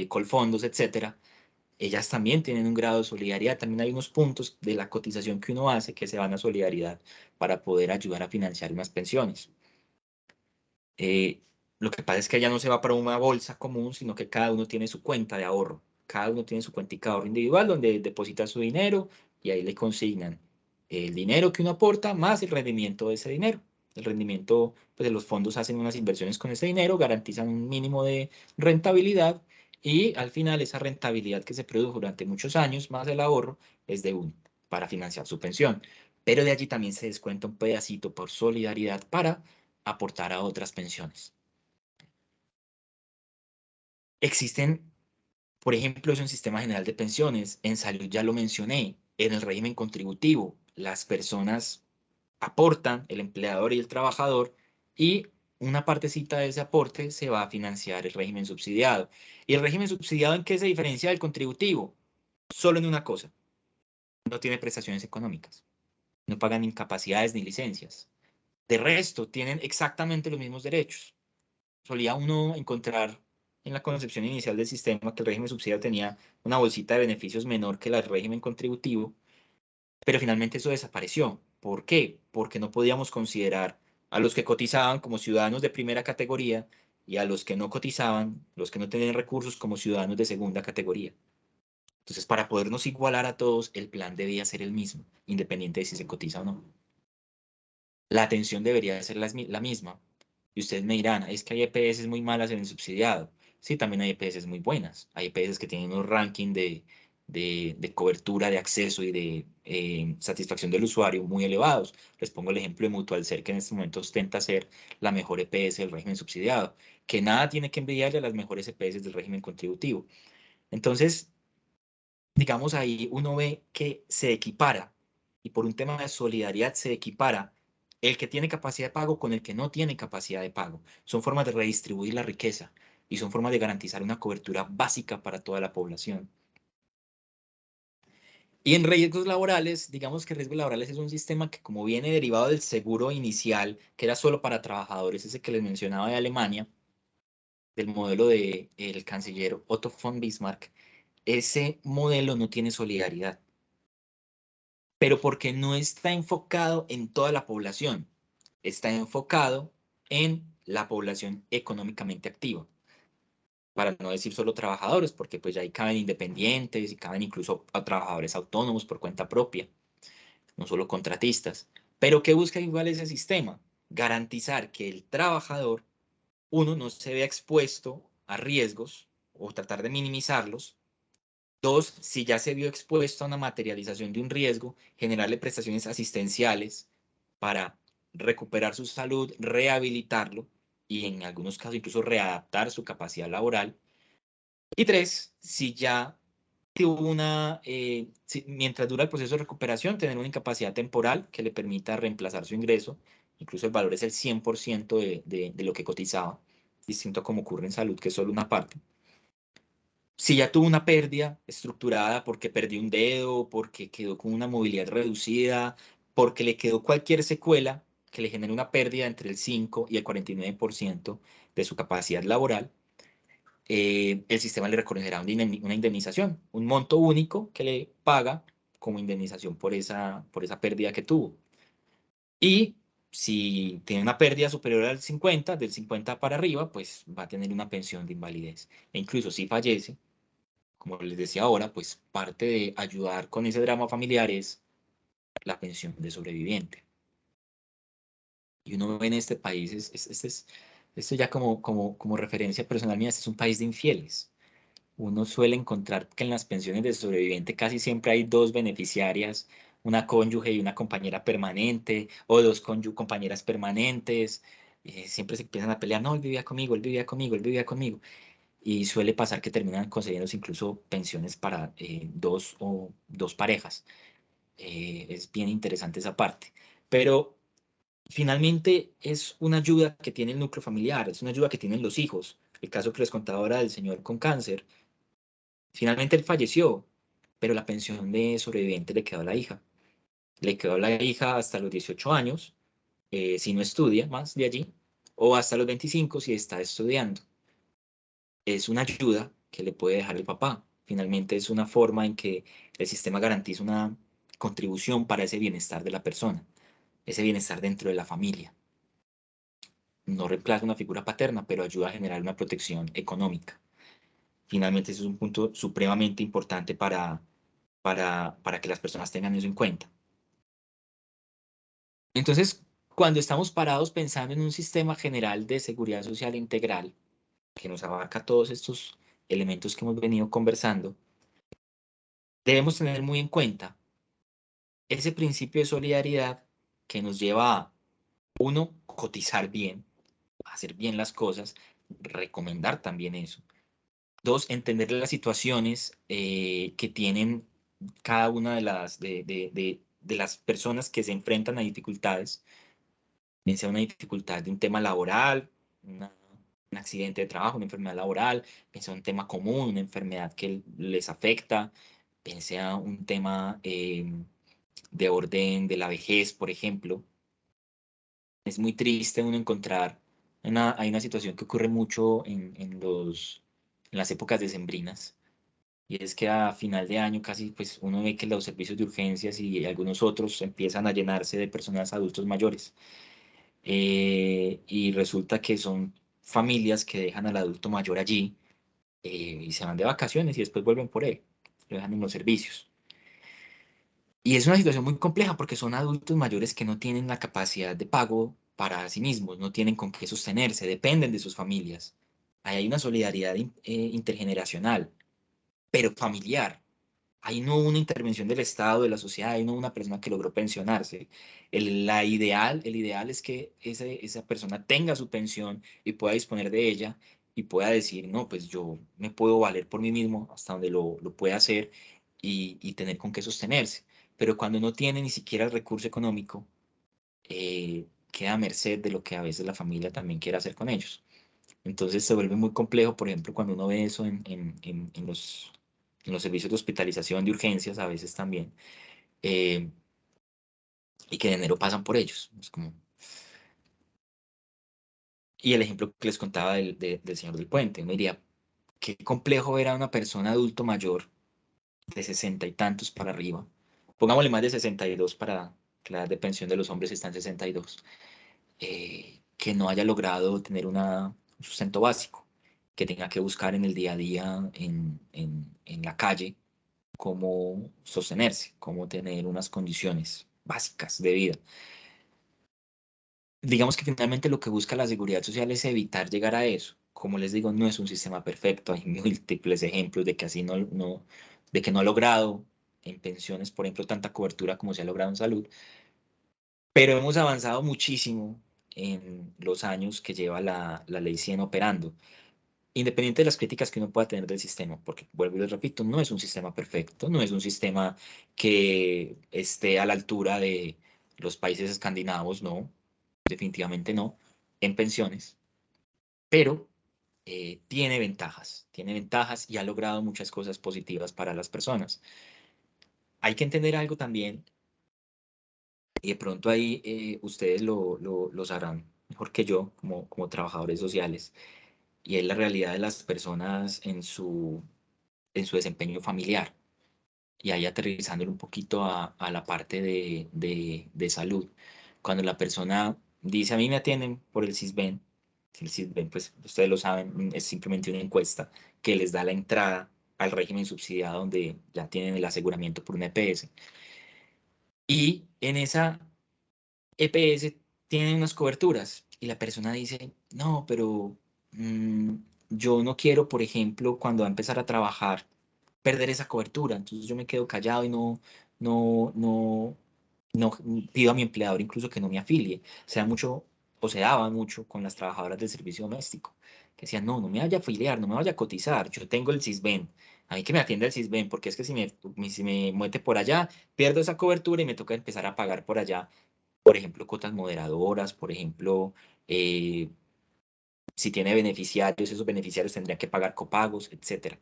Colfondos, etcétera, ellas también tienen un grado de solidaridad. También hay unos puntos de la cotización que uno hace que se van a solidaridad para poder ayudar a financiar unas pensiones. Lo que pasa es que ella no se va para una bolsa común, sino que cada uno tiene su cuenta de ahorro. Cada uno tiene su cuentica de ahorro individual donde deposita su dinero y ahí le consignan el dinero que uno aporta más el rendimiento de ese dinero. El rendimiento, pues de los fondos hacen unas inversiones con ese dinero, garantizan un mínimo de rentabilidad y al final esa rentabilidad que se produjo durante muchos años más el ahorro es de uno para financiar su pensión. Pero de allí también se descuenta un pedacito por solidaridad para aportar a otras pensiones. Existen, por ejemplo, es un sistema general de pensiones, en salud ya lo mencioné, en el régimen contributivo, las personas aportan, el empleador y el trabajador, y una partecita de ese aporte se va a financiar el régimen subsidiado. ¿Y el régimen subsidiado en qué se diferencia del contributivo? Solo en una cosa, no tiene prestaciones económicas, no pagan incapacidades ni licencias. De resto, tienen exactamente los mismos derechos. Solía uno encontrar en la concepción inicial del sistema que el régimen subsidiado tenía una bolsita de beneficios menor que la del régimen contributivo, pero finalmente eso desapareció. ¿Por qué? Porque no podíamos considerar a los que cotizaban como ciudadanos de primera categoría y a los que no cotizaban, los que no tenían recursos, como ciudadanos de segunda categoría. Entonces, para podernos igualar a todos, el plan debía ser el mismo, independiente de si se cotiza o no. La atención debería ser la misma. Y ustedes me dirán, es que hay EPS muy malas en el subsidiado. Sí, también hay EPS muy buenas. Hay EPS que tienen un ranking de cobertura, de acceso y de satisfacción del usuario muy elevados. Les pongo el ejemplo de Mutualser, que en este momento ostenta ser la mejor EPS del régimen subsidiado, que nada tiene que envidiarle a las mejores EPS del régimen contributivo. Entonces, digamos, ahí uno ve que se equipara, y por un tema de solidaridad se equipara el que tiene capacidad de pago con el que no tiene capacidad de pago. Son formas de redistribuir la riqueza y son formas de garantizar una cobertura básica para toda la población. Y en riesgos laborales, digamos que riesgos laborales es un sistema que, como viene derivado del seguro inicial, que era solo para trabajadores, ese que les mencionaba de Alemania, del modelo del canciller Otto von Bismarck, ese modelo no tiene solidaridad, pero porque no está enfocado en toda la población, está enfocado en la población económicamente activa, para no decir solo trabajadores, porque pues ya ahí caben independientes y caben incluso a trabajadores autónomos por cuenta propia, no solo contratistas. Pero ¿qué busca igual ese sistema? Garantizar que el trabajador, uno, no se vea expuesto a riesgos o tratar de minimizarlos. Dos, si ya se vio expuesto a una materialización de un riesgo, generarle prestaciones asistenciales para recuperar su salud, rehabilitarlo y en algunos casos incluso readaptar su capacidad laboral. Y tres, si ya tuvo mientras dura el proceso de recuperación, tener una incapacidad temporal que le permita reemplazar su ingreso. Incluso el valor es el 100% de lo que cotizaba, distinto a como ocurre en salud, que es solo una parte. Si ya tuvo una pérdida estructurada porque perdió un dedo, porque quedó con una movilidad reducida, porque le quedó cualquier secuela que le genere una pérdida entre el 5 y el 49% de su capacidad laboral, el sistema le reconocerá una indemnización, un monto único que le paga como indemnización por esa pérdida que tuvo. Y si tiene una pérdida superior al 50, del 50 para arriba, pues va a tener una pensión de invalidez. E incluso si fallece, como les decía ahora, pues parte de ayudar con ese drama familiar es la pensión de sobreviviente. Y uno ve en este país, esto ya como referencia personal mía, este es un país de infieles. Uno suele encontrar que en las pensiones de sobreviviente casi siempre hay dos beneficiarias, una cónyuge y una compañera permanente, o dos compañeras permanentes. Siempre se empiezan a pelear, no, él vivía conmigo, él vivía conmigo, él vivía conmigo. Y suele pasar que terminan concediéndose incluso pensiones para dos parejas. Es bien interesante esa parte. Pero finalmente es una ayuda que tiene el núcleo familiar, es una ayuda que tienen los hijos. El caso que les contaba ahora del señor con cáncer. Finalmente él falleció, pero la pensión de sobreviviente le quedó a la hija. Le quedó a la hija hasta los 18 años, si no estudia más de allí, o hasta los 25 si está estudiando. Es una ayuda que le puede dejar el papá. Finalmente es una forma en que el sistema garantiza una contribución para ese bienestar de la persona, ese bienestar dentro de la familia. No reemplaza una figura paterna, pero ayuda a generar una protección económica. Finalmente, ese es un punto supremamente importante para que las personas tengan eso en cuenta. Entonces, cuando estamos parados pensando en un sistema general de seguridad social integral, que nos abarca todos estos elementos que hemos venido conversando, debemos tener muy en cuenta ese principio de solidaridad que nos lleva a, uno, cotizar bien, hacer bien las cosas, recomendar también eso. Dos, entender las situaciones que tienen cada una de las personas que se enfrentan a dificultades, bien sea una dificultad de un tema laboral, un accidente de trabajo, una enfermedad laboral, bien sea un tema común, una enfermedad que les afecta, bien sea un tema de orden de la vejez, por ejemplo. Es muy triste uno encontrar, hay una situación que ocurre mucho en las épocas decembrinas, y es que a final de año casi pues uno ve que los servicios de urgencias y algunos otros empiezan a llenarse de personas adultos mayores. Y resulta que son familias que dejan al adulto mayor allí y se van de vacaciones y después vuelven por él, lo dejan en los servicios. Y es una situación muy compleja porque son adultos mayores que no tienen la capacidad de pago para sí mismos, no tienen con qué sostenerse, dependen de sus familias. Ahí hay una solidaridad intergeneracional, pero familiar. Ahí no hubo una intervención del Estado, de la sociedad, ahí no hubo una persona que logró pensionarse. El ideal es que esa persona tenga su pensión y pueda disponer de ella y pueda decir, no, pues yo me puedo valer por mí mismo hasta donde lo pueda hacer y tener con qué sostenerse. Pero cuando no tiene ni siquiera el recurso económico, queda a merced de lo que a veces la familia también quiere hacer con ellos. Entonces se vuelve muy complejo, por ejemplo, cuando uno ve eso en los servicios de hospitalización de urgencias, a veces también, eh, y que de enero pasan por ellos. Es como... Y el ejemplo que les contaba del señor del puente, uno diría, qué complejo ver a una persona adulto mayor de 60 y tantos para arriba, pongámosle más de 62 para que la edad de pensión de los hombres está en 62, que no haya logrado tener un sustento básico, que tenga que buscar en el día a día, en la calle, cómo sostenerse, cómo tener unas condiciones básicas de vida. Digamos que finalmente lo que busca la seguridad social es evitar llegar a eso. Como les digo, no es un sistema perfecto, hay múltiples ejemplos de que así de que no ha logrado en pensiones, por ejemplo, tanta cobertura como se ha logrado en salud, pero hemos avanzado muchísimo en los años que lleva la Ley 100 operando, independiente de las críticas que uno pueda tener del sistema, porque vuelvo y les repito, no es un sistema perfecto, no es un sistema que esté a la altura de los países escandinavos, no, definitivamente no, en pensiones, pero tiene ventajas y ha logrado muchas cosas positivas para las personas. Hay que entender algo también, y de pronto ahí ustedes lo sabrán mejor que yo como trabajadores sociales, y es la realidad de las personas en su desempeño familiar. Y ahí aterrizándolo un poquito a la parte de salud. Cuando la persona dice, a mí me atienden por el CISBEN, el CISBEN, pues ustedes lo saben, es simplemente una encuesta que les da la entrada al régimen subsidiado donde ya tienen el aseguramiento por una EPS. Y en esa EPS tienen unas coberturas y la persona dice, no, pero mm, yo no quiero, por ejemplo, cuando va a empezar a trabajar, perder esa cobertura. Entonces yo me quedo callado y no, no, no pido a mi empleador incluso que no me afilie. Se da mucho, o se daba mucho con las trabajadoras del servicio doméstico, que decían, no me vaya a afiliar, no me vaya a cotizar, yo tengo el CISBEN. A mí que me atienda el CISBEN, porque es que si me mete por allá, pierdo esa cobertura y me toca empezar a pagar por allá, por ejemplo, cuotas moderadoras, por ejemplo, eh, si tiene beneficiarios, esos beneficiarios tendrían que pagar copagos, etcétera.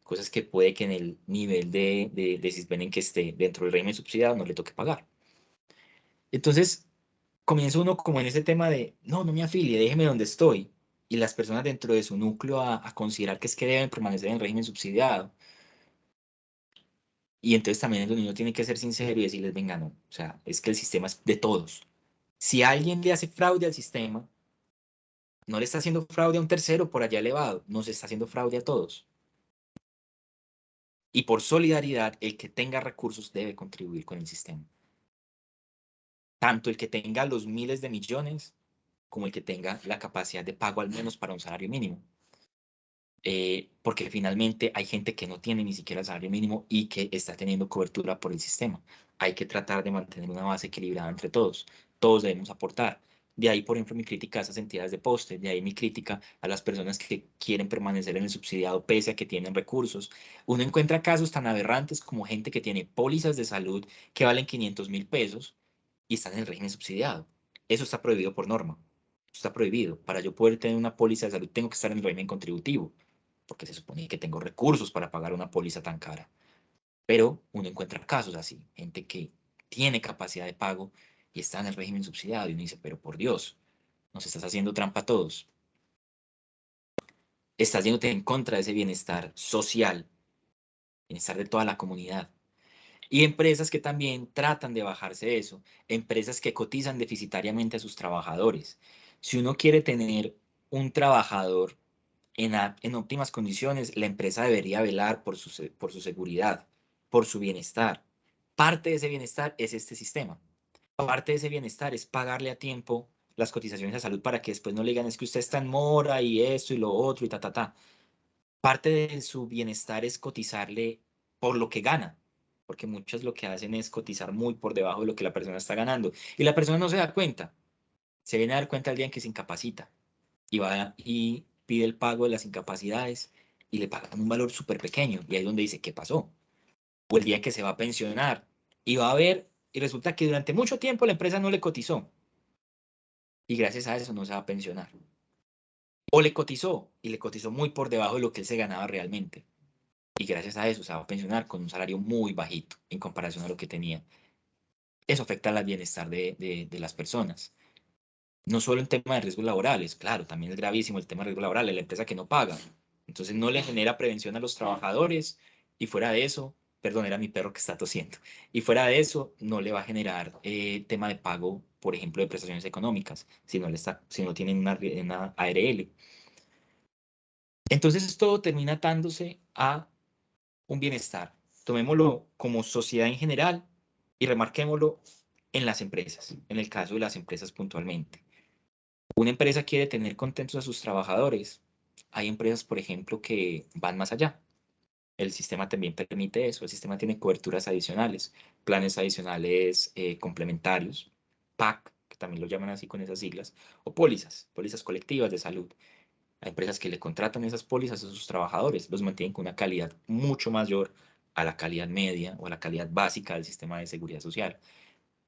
Cosas que puede que en el nivel de CISBEN en que esté dentro del régimen subsidiado no le toque pagar. Entonces, comienza uno como en ese tema de, no me afilie, déjeme donde estoy. Y las personas dentro de su núcleo a considerar que es que deben permanecer en el régimen subsidiado. Y entonces también el niño tiene que ser sincero y decirles, venga, no, o sea, es que el sistema es de todos. Si alguien le hace fraude al sistema, no le está haciendo fraude a un tercero por allá elevado, nos está haciendo fraude a todos. Y por solidaridad, el que tenga recursos debe contribuir con el sistema. Tanto el que tenga los miles de millones como el que tenga la capacidad de pago al menos para un salario mínimo. Porque finalmente hay gente que no tiene ni siquiera el salario mínimo y que está teniendo cobertura por el sistema. Hay que tratar de mantener una base equilibrada entre todos. Todos debemos aportar. De ahí, por ejemplo, mi crítica a esas entidades de poste, de ahí mi crítica a las personas que quieren permanecer en el subsidiado pese a que tienen recursos. Uno encuentra casos tan aberrantes como gente que tiene pólizas de salud que valen 500.000 pesos y están en el régimen subsidiado. Eso está prohibido por norma. Eso está prohibido. Para yo poder tener una póliza de salud tengo que estar en el régimen contributivo porque se supone que tengo recursos para pagar una póliza tan cara. Pero uno encuentra casos así, gente que tiene capacidad de pago y está en el régimen subsidiado y uno dice, pero por Dios, nos estás haciendo trampa a todos. Estás yéndote en contra de ese bienestar social, bienestar de toda la comunidad. Y empresas que también tratan de bajarse eso, empresas que cotizan deficitariamente a sus trabajadores. Si uno quiere tener un trabajador en óptimas condiciones, la empresa debería velar por su seguridad, por su bienestar. Parte de ese bienestar es este sistema. Parte de ese bienestar es pagarle a tiempo las cotizaciones de salud para que después no le digan es que usted está en mora y esto y lo otro y ta. Parte de su bienestar es cotizarle por lo que gana, porque muchos lo que hacen es cotizar muy por debajo de lo que la persona está ganando y la persona no se da cuenta. Se viene a dar cuenta el día en que se incapacita y va y pide el pago de las incapacidades y le pagan un valor súper pequeño. Y ahí es donde dice, ¿qué pasó? O el día que se va a pensionar y va a ver, y resulta que durante mucho tiempo la empresa no le cotizó y gracias a eso no se va a pensionar. O le cotizó y le cotizó muy por debajo de lo que él se ganaba realmente. Y gracias a eso se va a pensionar con un salario muy bajito en comparación a lo que tenía. Eso afecta al bienestar de las personas. No solo en tema de riesgos laborales, claro, también es gravísimo el tema de riesgos laborales, la empresa que no paga. Entonces no le genera prevención a los trabajadores y fuera de eso, perdón, era mi perro que está tosiendo, y fuera de eso no le va a generar tema de pago, por ejemplo, de prestaciones económicas, si no tienen una ARL. Entonces todo termina atándose a un bienestar. Tomémoslo como sociedad en general y remarquémoslo en las empresas, en el caso de las empresas puntualmente. Una empresa quiere tener contentos a sus trabajadores. Hay empresas, por ejemplo, que van más allá. El sistema también permite eso. El sistema tiene coberturas adicionales, planes adicionales complementarios, PAC, que también lo llaman así con esas siglas, o pólizas colectivas de salud. Hay empresas que le contratan esas pólizas a sus trabajadores, los mantienen con una calidad mucho mayor a la calidad media o a la calidad básica del sistema de seguridad social.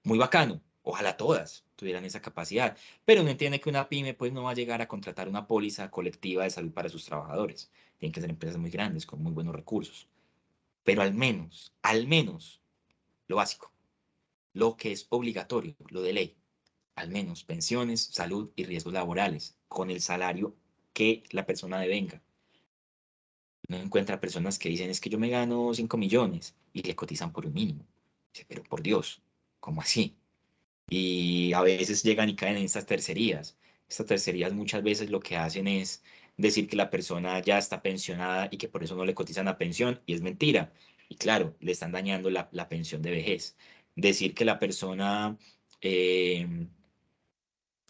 Muy bacano. Ojalá todas tuvieran esa capacidad, pero uno entiende que una pyme pues no va a llegar a contratar una póliza colectiva de salud para sus trabajadores. Tienen que ser empresas muy grandes con muy buenos recursos. Pero al menos, lo básico, lo que es obligatorio, lo de ley, al menos pensiones, salud y riesgos laborales, con el salario que la persona devenga. No encuentra personas que dicen, es que yo me gano 5 millones y le cotizan por un mínimo. Dice, pero por Dios, ¿cómo así? Y a veces llegan y caen en estas tercerías. Estas tercerías muchas veces lo que hacen es decir que la persona ya está pensionada y que por eso no le cotizan la pensión, y es mentira. Y claro, le están dañando la pensión de vejez. Decir que la persona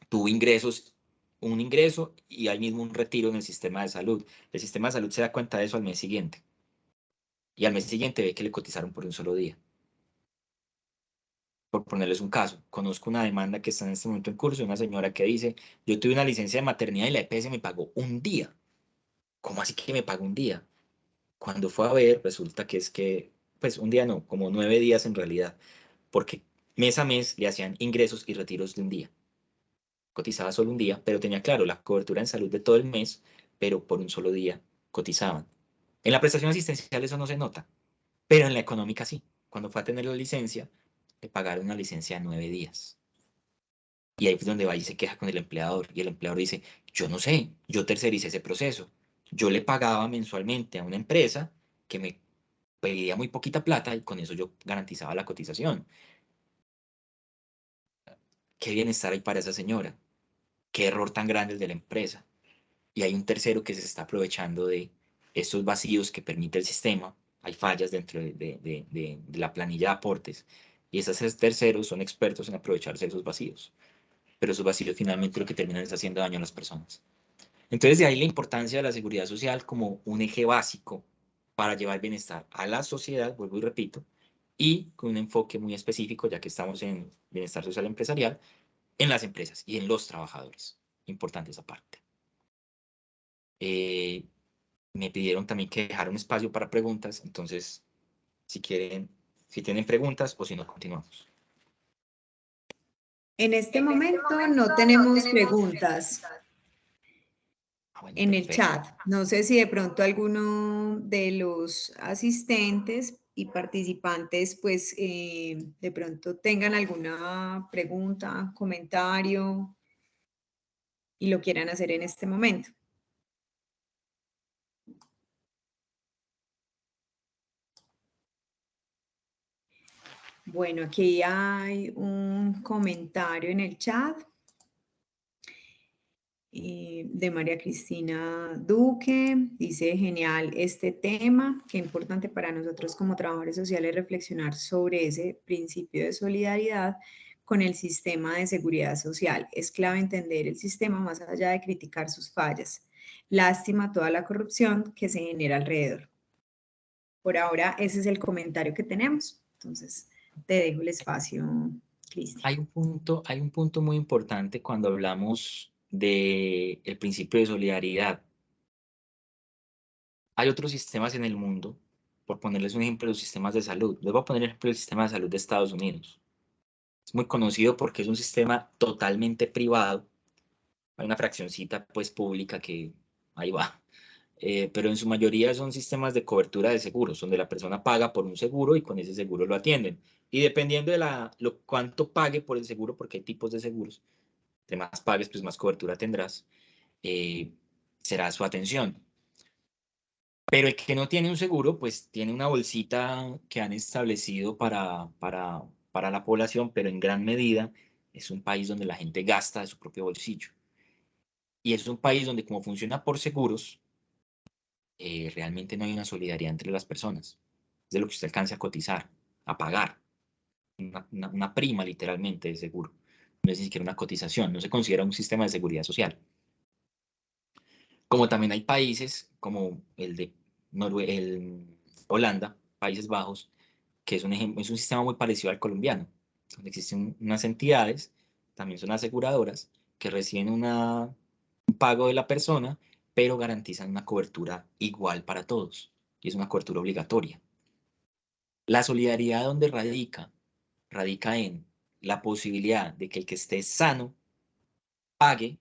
tuvo ingresos, un ingreso y ahí mismo un retiro en el sistema de salud. El sistema de salud se da cuenta de eso al mes siguiente. Y al mes siguiente ve que le cotizaron por un solo día. Por ponerles un caso, conozco una demanda que está en este momento en curso de una señora que dice, yo tuve una licencia de maternidad y la EPS me pagó un día. ¿Cómo así que me pagó un día? Cuando fue a ver, resulta que es que, pues un día no, como 9 días en realidad, porque mes a mes le hacían ingresos y retiros de un día. Cotizaba solo un día, pero tenía claro la cobertura en salud de todo el mes, pero por un solo día cotizaban. En la prestación asistencial eso no se nota, pero en la económica sí. Cuando fue a tener la licencia, le pagaron una licencia de 9 días. Y ahí es donde va y se queja con el empleador. Y el empleador dice, yo no sé, yo tercericé ese proceso. Yo le pagaba mensualmente a una empresa que me pedía muy poquita plata y con eso yo garantizaba la cotización. ¿Qué bienestar hay para esa señora? ¿Qué error tan grande el de la empresa? Y hay un tercero que se está aprovechando de estos vacíos que permite el sistema. Hay fallas dentro de la planilla de aportes. Y esos terceros son expertos en aprovecharse de esos vacíos. Pero esos vacíos finalmente lo que terminan es haciendo daño a las personas. Entonces, de ahí la importancia de la seguridad social como un eje básico para llevar bienestar a la sociedad, vuelvo y repito, y con un enfoque muy específico, ya que estamos en bienestar social empresarial, en las empresas y en los trabajadores. Importante esa parte. Me pidieron también que dejara un espacio para preguntas, entonces, si quieren, si tienen preguntas o si no, continuamos. En este momento no tenemos preguntas Bueno, en el perfecto. chat. No sé si de pronto alguno de los asistentes y participantes, pues de pronto tengan alguna pregunta, comentario y lo quieran hacer en este momento. Bueno, aquí hay un comentario en el chat de María Cristina Duque. Dice, genial este tema, qué importante para nosotros como trabajadores sociales reflexionar sobre ese principio de solidaridad con el sistema de seguridad social. Es clave entender el sistema más allá de criticar sus fallas. Lástima toda la corrupción que se genera alrededor. Por ahora, ese es el comentario que tenemos. Entonces, te dejo el espacio, Cristian. Hay un punto muy importante cuando hablamos del principio de solidaridad. Hay otros sistemas en el mundo, por ponerles un ejemplo, los sistemas de salud. Les voy a poner el ejemplo del sistema de salud de Estados Unidos. Es muy conocido porque es un sistema totalmente privado. Hay una fraccioncita pues pública que ahí va. Pero en su mayoría son sistemas de cobertura de seguros, donde la persona paga por un seguro y con ese seguro lo atienden. Y dependiendo de cuánto pague por el seguro, porque hay tipos de seguros, entre más pagues, pues más cobertura tendrás, eh, será su atención. Pero el que no tiene un seguro, pues tiene una bolsita que han establecido para la población, pero en gran medida es un país donde la gente gasta de su propio bolsillo. Y es un país donde como funciona por seguros, realmente no hay una solidaridad entre las personas. Es de lo que usted alcance a cotizar, a pagar. Una prima literalmente de seguro. No es ni siquiera una cotización, no se considera un sistema de seguridad social. Como también hay países como el de Holanda, Países Bajos, que es es un sistema muy parecido al colombiano, donde existen unas entidades, también son aseguradoras, que reciben un pago de la persona, pero garantizan una cobertura igual para todos, y es una cobertura obligatoria. La solidaridad donde radica en la posibilidad de que el que esté sano pague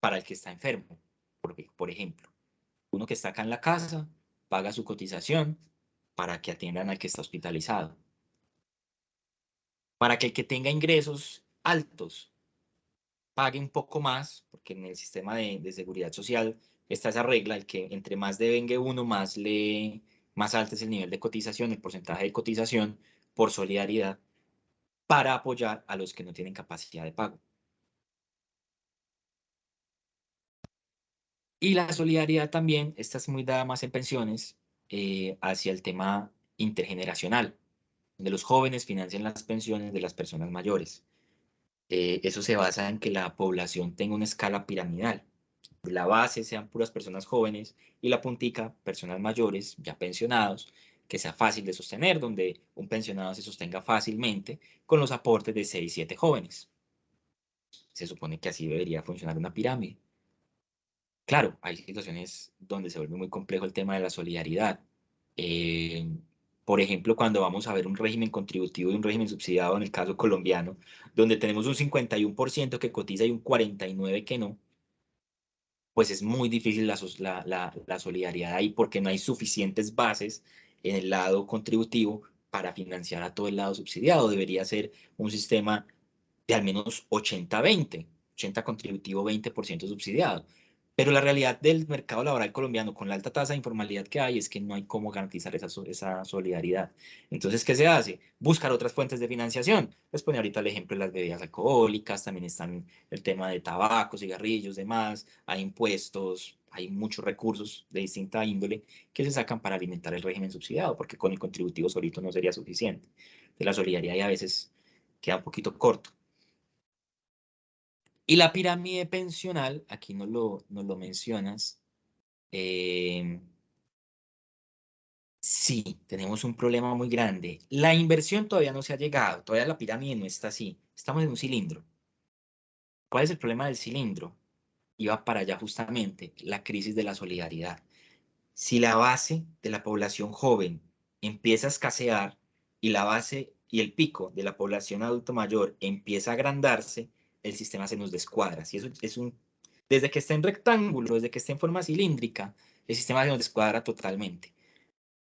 para el que está enfermo, por ejemplo. Uno que está acá en la casa paga su cotización para que atiendan al que está hospitalizado. Para que el que tenga ingresos altos pague un poco más, porque en el sistema de seguridad social está esa regla, el que entre más devengue uno, más alto es el nivel de cotización, el porcentaje de cotización por solidaridad para apoyar a los que no tienen capacidad de pago. Y la solidaridad también, esta es muy dada más en pensiones, hacia el tema intergeneracional, donde los jóvenes financian las pensiones de las personas mayores. Eso se basa en que la población tenga una escala piramidal. La base sean puras personas jóvenes y la puntica, personas mayores, ya pensionados, que sea fácil de sostener, donde un pensionado se sostenga fácilmente con los aportes de 6, 7 jóvenes. Se supone que así debería funcionar una pirámide. Claro, hay situaciones donde se vuelve muy complejo el tema de la solidaridad. Eh, por ejemplo, cuando vamos a ver un régimen contributivo y un régimen subsidiado, en el caso colombiano, donde tenemos un 51% que cotiza y un 49% que no, pues es muy difícil la solidaridad ahí porque no hay suficientes bases en el lado contributivo para financiar a todo el lado subsidiado. Debería ser un sistema de al menos 80-20, 80 contributivo, 20% subsidiado. Pero la realidad del mercado laboral colombiano, con la alta tasa de informalidad que hay, es que no hay cómo garantizar esa solidaridad. Entonces, ¿qué se hace? Buscar otras fuentes de financiación. Les ponía ahorita el ejemplo de las bebidas alcohólicas, también están el tema de tabaco, cigarrillos, demás, hay impuestos, hay muchos recursos de distinta índole que se sacan para alimentar el régimen subsidiado, porque con el contributivo solito no sería suficiente. De la solidaridad y a veces queda un poquito corto. Y la pirámide pensional, aquí no lo mencionas, sí, tenemos un problema muy grande. La inversión todavía no se ha llegado, todavía la pirámide no está así, estamos en un cilindro. ¿Cuál es el problema del cilindro? Iba para allá justamente, la crisis de la solidaridad. Si la base de la población joven empieza a escasear y la base y el pico de la población adulto mayor empieza a agrandarse, el sistema se nos descuadra. Si eso es desde que está en rectángulo, desde que está en forma cilíndrica, el sistema se nos descuadra totalmente.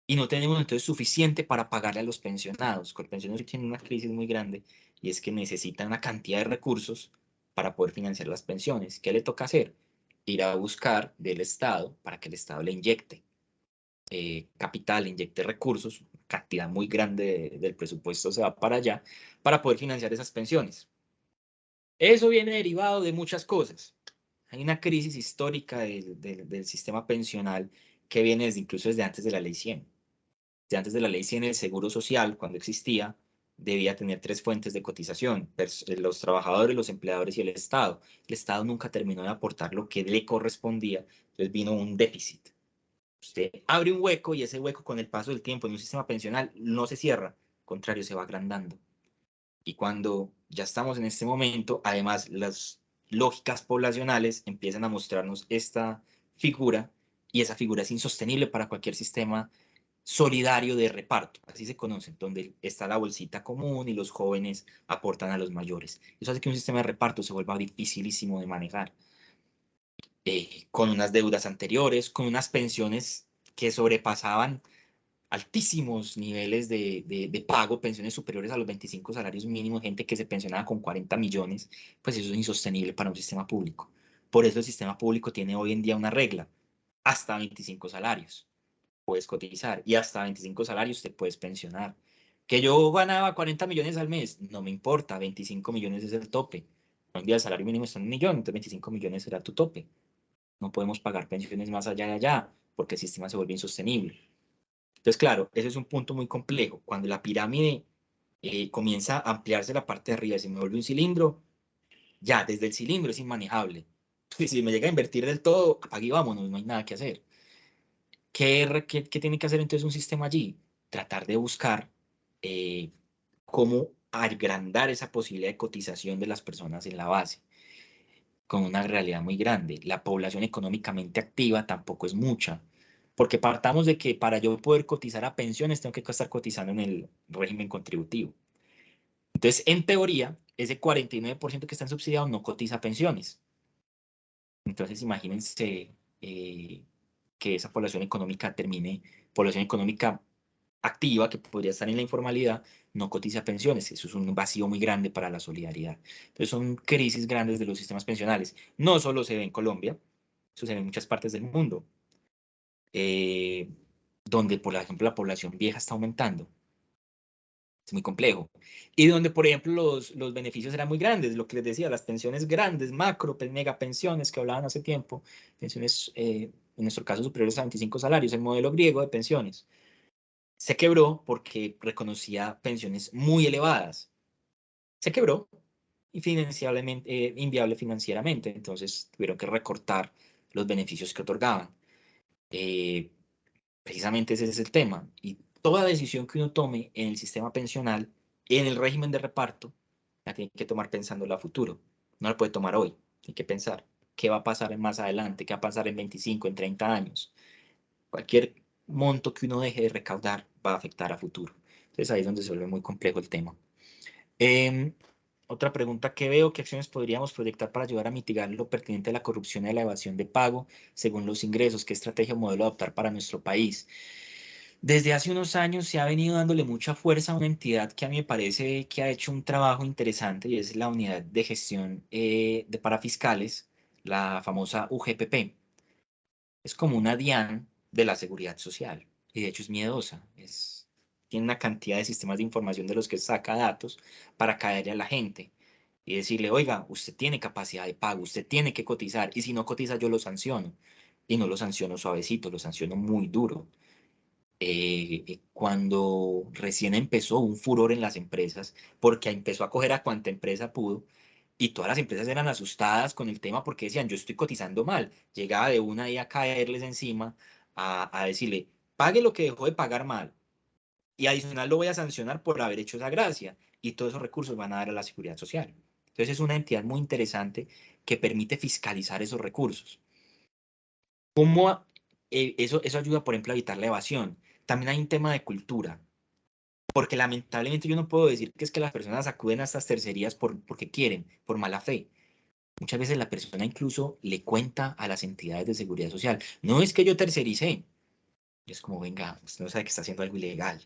Y no tenemos entonces suficiente para pagarle a los pensionados. Los pensionados tienen una crisis muy grande y es que necesitan una cantidad de recursos para poder financiar las pensiones. ¿Qué le toca hacer? Ir a buscar del Estado para que el Estado le inyecte capital, inyecte recursos, cantidad muy grande del presupuesto se va para allá para poder financiar esas pensiones. Eso viene derivado de muchas cosas. Hay una crisis histórica del sistema pensional que viene incluso desde antes de la Ley 100. Desde antes de la Ley 100, el Seguro Social, cuando existía, debía tener 3 fuentes de cotización: los trabajadores, los empleadores y el Estado. El Estado nunca terminó de aportar lo que le correspondía, entonces vino un déficit. Usted abre un hueco y ese hueco, con el paso del tiempo en un sistema pensional, no se cierra, al contrario, se va agrandando. Y cuando ya estamos en este momento, además las lógicas poblacionales empiezan a mostrarnos esta figura, y esa figura es insostenible para cualquier sistema solidario de reparto, así se conoce, donde está la bolsita común y los jóvenes aportan a los mayores. Eso hace que un sistema de reparto se vuelva dificilísimo de manejar. Con unas deudas anteriores, con unas pensiones que sobrepasaban altísimos niveles de pago, pensiones superiores a los 25 salarios mínimos, gente que se pensionaba con 40 millones, pues eso es insostenible para un sistema público. Por eso el sistema público tiene hoy en día una regla: hasta 25 salarios puedes cotizar y hasta 25 salarios te puedes pensionar. Que yo ganaba 40 millones al mes, no me importa, 25 millones es el tope. Hoy en día el salario mínimo está en 1.000.000, entonces 25 millones será tu tope. No podemos pagar pensiones más allá de allá porque el sistema se vuelve insostenible. Entonces, claro, ese es un punto muy complejo. Cuando la pirámide comienza a ampliarse la parte de arriba y se me vuelve un cilindro, ya desde el cilindro es inmanejable. Y si me llega a invertir del todo, apague y vámonos, no hay nada que hacer. ¿Qué tiene que hacer entonces un sistema allí? Tratar de buscar cómo agrandar esa posibilidad de cotización de las personas en la base, con una realidad muy grande. La población económicamente activa tampoco es mucha, porque partamos de que para yo poder cotizar a pensiones tengo que estar cotizando en el régimen contributivo. Entonces, en teoría, ese 49% que están subsidiados no cotiza a pensiones. Entonces, imagínense que esa población económica activa, que podría estar en la informalidad, no cotiza pensiones. Eso es un vacío muy grande para la solidaridad. Entonces son crisis grandes de los sistemas pensionales. No solo se ve en Colombia, eso se ve en muchas partes del mundo, donde, por ejemplo, la población vieja está aumentando. Es muy complejo. Y donde, por ejemplo, los beneficios eran muy grandes, lo que les decía, las pensiones grandes, macro, mega pensiones que hablaban hace tiempo, pensiones, en nuestro caso, superiores a 25 salarios, el modelo griego de pensiones. Se quebró porque reconocía pensiones muy elevadas. Se quebró y inviable financieramente, entonces tuvieron que recortar los beneficios que otorgaban. Precisamente ese es el tema. Y toda decisión que uno tome en el sistema pensional, en el régimen de reparto, la tiene que tomar pensando a futuro. No la puede tomar hoy. Tiene que pensar qué va a pasar más adelante, qué va a pasar en 25, en 30 años. Cualquier monto que uno deje de recaudar va a afectar a futuro. Entonces ahí es donde se vuelve muy complejo el tema. Otra pregunta que veo, ¿qué acciones podríamos proyectar para ayudar a mitigar lo pertinente a la corrupción y a la evasión de pago según los ingresos? ¿Qué estrategia o modelo adoptar para nuestro país? Desde hace unos años se ha venido dándole mucha fuerza a una entidad que a mí me parece que ha hecho un trabajo interesante y es la Unidad de Gestión de Parafiscales, la famosa UGPP. Es como una DIAN de la seguridad social y de hecho es miedosa. Tiene una cantidad de sistemas de información de los que saca datos para caerle a la gente y decirle, oiga, usted tiene capacidad de pago, usted tiene que cotizar y si no cotiza yo lo sanciono. Y no lo sanciono suavecito, lo sanciono muy duro. Cuando recién empezó un furor en las empresas, porque empezó a coger a cuanta empresa pudo, y todas las empresas eran asustadas con el tema porque decían, yo estoy cotizando mal. Llegaba de una ahí a caerles encima, a decirle, pague lo que dejó de pagar mal, y adicional lo voy a sancionar por haber hecho esa gracia, y todos esos recursos van a dar a la seguridad social. Entonces es una entidad muy interesante que permite fiscalizar esos recursos. ¿Cómo eso ayuda, por ejemplo, a evitar la evasión? También hay un tema de cultura, porque lamentablemente yo no puedo decir que es que las personas acuden a estas tercerías porque quieren, por mala fe. Muchas veces la persona incluso le cuenta a las entidades de seguridad social, no es que yo tercericé, y es como, venga, usted no sabe que está haciendo algo ilegal,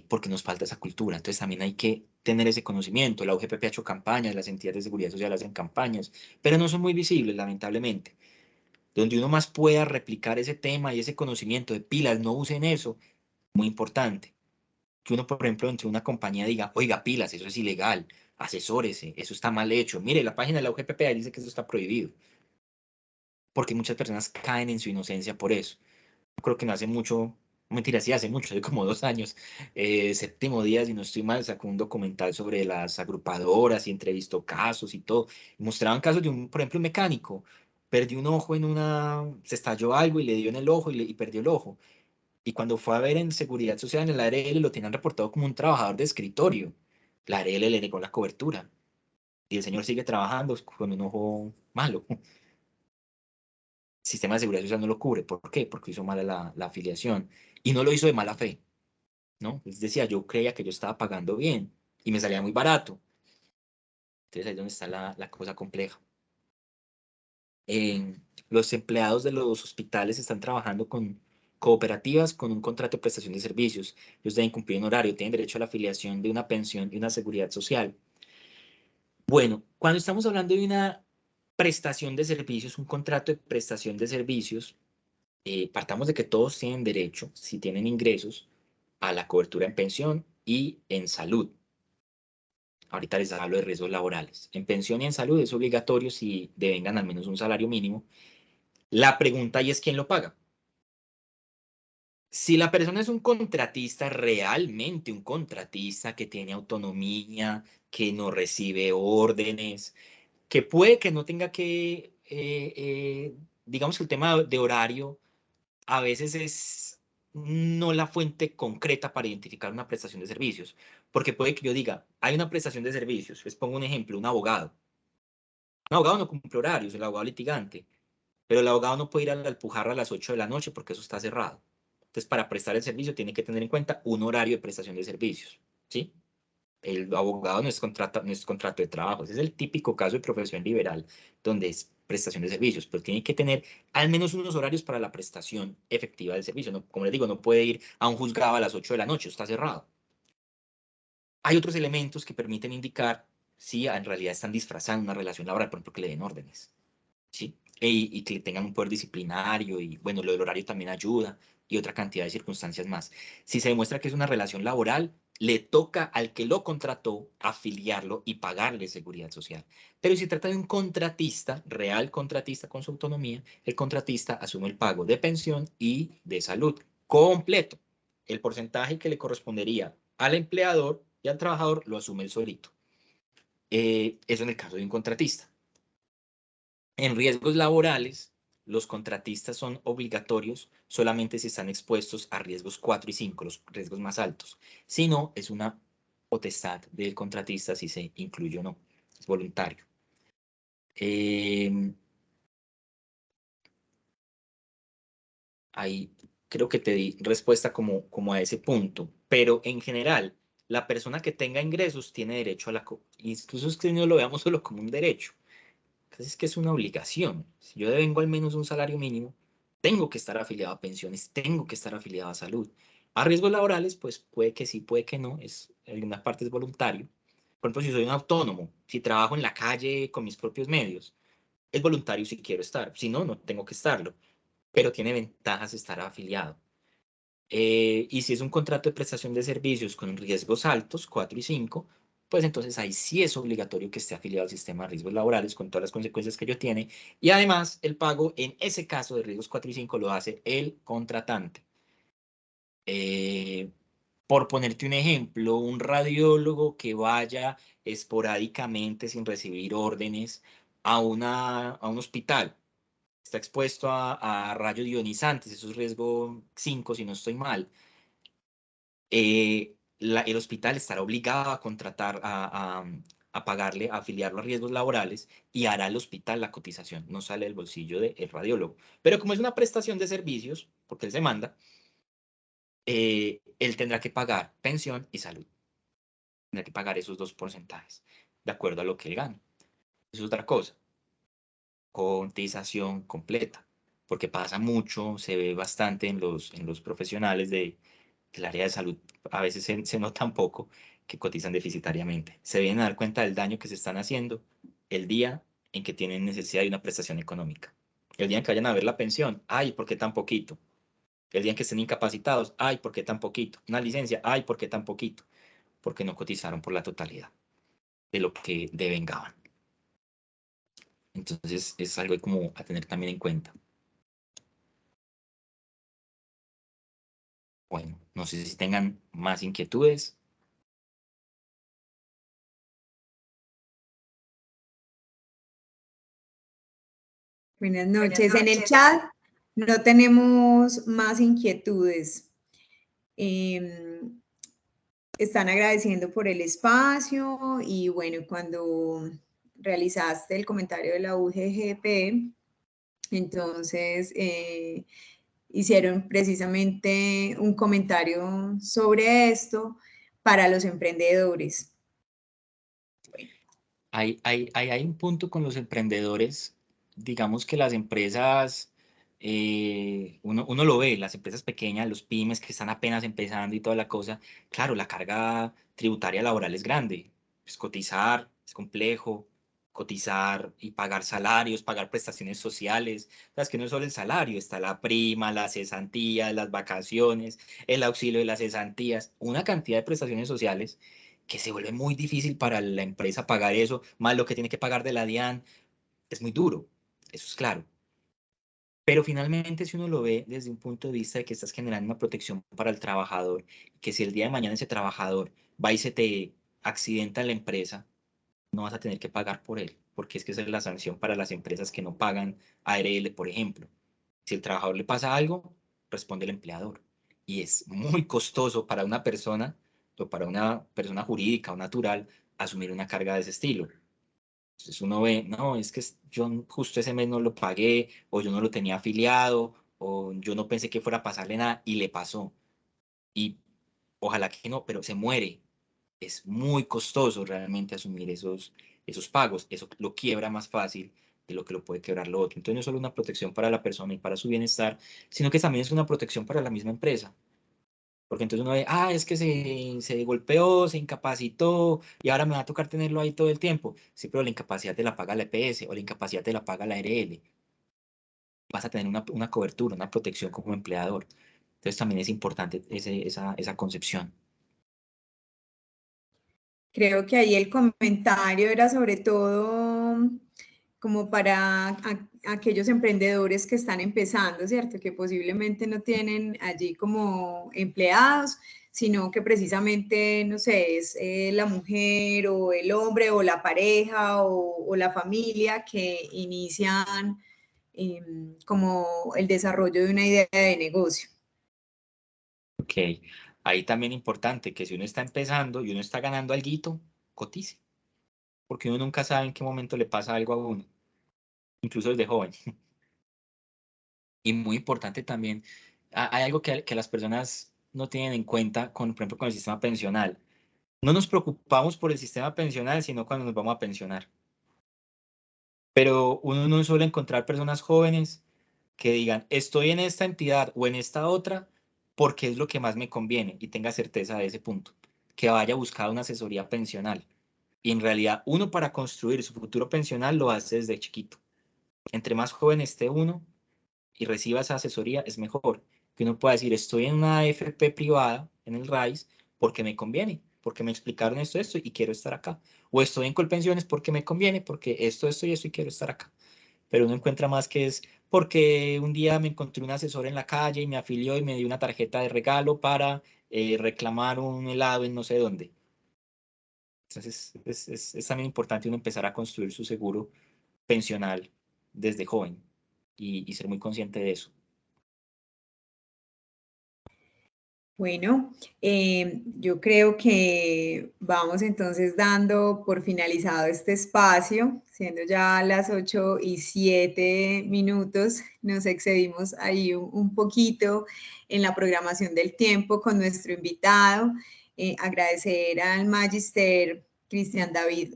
porque nos falta esa cultura. Entonces también hay que tener ese conocimiento. La UGPP ha hecho campañas, las entidades de seguridad social hacen campañas, pero no son muy visibles, lamentablemente. Donde uno más pueda replicar ese tema y ese conocimiento de pilas, no usen eso, muy importante. Que uno, por ejemplo, entre una compañía diga, oiga, pilas, eso es ilegal, asesórese, eso está mal hecho. Mire, la página de la UGPP dice que eso está prohibido. Porque muchas personas caen en su inocencia por eso. Yo creo que no hace mucho, mentira, sí hace mucho, hace como 2 años, Séptimo Día, si no estoy mal, sacó un documental sobre las agrupadoras y entrevistó casos y todo. Y mostraban casos de por ejemplo, un mecánico. Perdió un ojo se estalló algo y le dio en el ojo y perdió el ojo. Y cuando fue a ver en Seguridad Social, en el ARL, lo tenían reportado como un trabajador de escritorio. La ARL le negó la cobertura. Y el señor sigue trabajando con un ojo malo. El sistema de seguridad social no lo cubre. ¿Por qué? Porque hizo mala la afiliación. Y no lo hizo de mala fe, ¿no? Es decir, yo creía que yo estaba pagando bien y me salía muy barato. Entonces ahí es donde está la cosa compleja. Los empleados de los hospitales están trabajando con cooperativas con un contrato de prestación de servicios. Ellos deben cumplir un horario, tienen derecho a la afiliación de una pensión y una seguridad social. Bueno, cuando estamos hablando de una prestación de servicios, un contrato de prestación de servicios, partamos de que todos tienen derecho, si tienen ingresos, a la cobertura en pensión y en salud. Ahorita les hablo de riesgos laborales. En pensión y en salud es obligatorio si devengan al menos un salario mínimo. La pregunta ahí es quién lo paga. Si la persona es un contratista, realmente un contratista que tiene autonomía, que no recibe órdenes, que puede que no tenga digamos que el tema de horario a veces es no la fuente concreta para identificar una prestación de servicios, porque puede que yo diga, hay una prestación de servicios, les pongo un ejemplo, un abogado. Un abogado no cumple horarios, el abogado litigante, pero el abogado no puede ir a la Alpujarra a las 8 de la noche porque eso está cerrado. Entonces, para prestar el servicio tiene que tener en cuenta un horario de prestación de servicios, ¿sí? El abogado no es contrato de trabajo. Ese es el típico caso de profesión liberal, donde es prestación de servicios, pero tiene que tener al menos unos horarios para la prestación efectiva del servicio. No, como les digo, no puede ir a un juzgado a las 8 de la noche, está cerrado. Hay otros elementos que permiten indicar si en realidad están disfrazando una relación laboral, por ejemplo, que le den órdenes, ¿sí? Y que tengan un poder disciplinario, y bueno, lo del horario también ayuda, y otra cantidad de circunstancias más. Si se demuestra que es una relación laboral, le toca al que lo contrató afiliarlo y pagarle seguridad social. Pero si se trata de un contratista, real contratista con su autonomía, el contratista asume el pago de pensión y de salud completo. El porcentaje que le correspondería al empleador y al trabajador lo asume él solito. Eso en el caso de un contratista. En riesgos laborales, los contratistas son obligatorios solamente si están expuestos a riesgos 4 y 5, los riesgos más altos. Si no, es una potestad del contratista si se incluye o no. Es voluntario. Ahí creo que te di respuesta como a ese punto, pero en general, la persona que tenga ingresos tiene derecho a incluso es que no lo veamos solo como un derecho, es que es una obligación. Si yo devengo al menos un salario mínimo, tengo que estar afiliado a pensiones, tengo que estar afiliado a salud. A riesgos laborales, pues puede que sí, puede que no, en algunas partes es voluntario. Por ejemplo, si soy un autónomo, si trabajo en la calle con mis propios medios, es voluntario si quiero estar, si no, no tengo que estarlo, pero tiene ventajas estar afiliado. Y si es un contrato de prestación de servicios con riesgos altos, 4 y 5, pues entonces ahí sí es obligatorio que esté afiliado al sistema de riesgos laborales con todas las consecuencias que ello tiene. Y además el pago en ese caso de riesgos 4 y 5 lo hace el contratante. Por ponerte un ejemplo, un radiólogo que vaya esporádicamente sin recibir órdenes a un hospital, está expuesto a rayos ionizantes, eso es riesgo 5 si no estoy mal. El hospital estará obligado a contratar, a pagarle, a afiliarlo a riesgos laborales, y hará el hospital la cotización, no sale del bolsillo del radiólogo. Pero como es una prestación de servicios, porque él se manda, él tendrá que pagar pensión y salud. Tendrá que pagar esos dos porcentajes, de acuerdo a lo que él gana. Eso es otra cosa. Cotización completa, porque pasa mucho, se ve bastante en los profesionales del área de salud, a veces se nota un poco que cotizan deficitariamente. Se vienen a dar cuenta del daño que se están haciendo el día en que tienen necesidad de una prestación económica. El día en que vayan a ver la pensión, ay, ¿por qué tan poquito? El día en que estén incapacitados, ay, ¿por qué tan poquito? Una licencia, ay, ¿por qué tan poquito? Porque no cotizaron por la totalidad de lo que devengaban. Entonces es algo como a tener también en cuenta. Bueno, no sé si tengan más inquietudes. Buenas noches. En el chat no tenemos más inquietudes. Están agradeciendo por el espacio y bueno, cuando realizaste el comentario de la UGGP, entonces hicieron precisamente un comentario sobre esto para los emprendedores. Hay un punto con los emprendedores, digamos que las empresas, uno lo ve, las empresas pequeñas, los pymes que están apenas empezando y toda la cosa, claro, la carga tributaria laboral es grande, es cotizar, es complejo, cotizar y pagar salarios, pagar prestaciones sociales, o sea, es que no es solo el salario, está la prima, las cesantías, las vacaciones, el auxilio de las cesantías, una cantidad de prestaciones sociales que se vuelve muy difícil para la empresa pagar eso, más lo que tiene que pagar de la DIAN, es muy duro, eso es claro. Pero finalmente, si uno lo ve desde un punto de vista de que estás generando una protección para el trabajador, que si el día de mañana ese trabajador va y se te accidenta en la empresa, no vas a tener que pagar por él, porque es que esa es la sanción para las empresas que no pagan ARL, por ejemplo. Si el trabajador le pasa algo, responde el empleador. Y es muy costoso para una persona o para una persona jurídica o natural asumir una carga de ese estilo. Entonces uno ve, no, es que yo justo ese mes no lo pagué, o yo no lo tenía afiliado, o yo no pensé que fuera a pasarle nada, y le pasó. Y ojalá que no, pero se muere. Es muy costoso realmente asumir esos pagos. Eso lo quiebra más fácil y lo que lo puede quebrar lo otro. Entonces no es solo una protección para la persona y para su bienestar, sino que también es una protección para la misma empresa. Porque entonces uno ve, es que se golpeó, se incapacitó y ahora me va a tocar tenerlo ahí todo el tiempo. Sí, pero la incapacidad te la paga la EPS o la incapacidad te la paga la ARL. Vas a tener una cobertura, una protección como empleador. Entonces también es importante esa concepción. Creo que ahí el comentario era sobre todo como para aquellos emprendedores que están empezando, ¿cierto? Que posiblemente no tienen allí como empleados, sino que precisamente, no sé, es la mujer o el hombre o la pareja o la familia que inician como el desarrollo de una idea de negocio. Ok, ahí también importante que si uno está empezando y uno está ganando alguito, cotice, porque uno nunca sabe en qué momento le pasa algo a uno, incluso desde joven. Y muy importante también, hay algo que las personas no tienen en cuenta, por ejemplo, con el sistema pensional. No nos preocupamos por el sistema pensional, sino cuando nos vamos a pensionar. Pero uno no suele encontrar personas jóvenes que digan, estoy en esta entidad o en esta otra porque es lo que más me conviene y tenga certeza de ese punto, que vaya a buscar una asesoría pensional. Y en realidad uno para construir su futuro pensional lo hace desde chiquito. Entre más joven esté uno y reciba esa asesoría, es mejor. Que uno pueda decir, estoy en una AFP privada, en el RAIS, porque me conviene, porque me explicaron esto y quiero estar acá. O estoy en Colpensiones porque me conviene, porque esto y esto y quiero estar acá. Pero uno encuentra más que es porque un día me encontré un asesor en la calle y me afilió y me dio una tarjeta de regalo para reclamar un helado en no sé dónde. Entonces es también importante uno empezar a construir su seguro pensional desde joven y ser muy consciente de eso. Bueno, yo creo que vamos entonces dando por finalizado este espacio, siendo ya las 8:07, nos excedimos ahí un poquito en la programación del tiempo con nuestro invitado. Agradecer al Magister Cristian David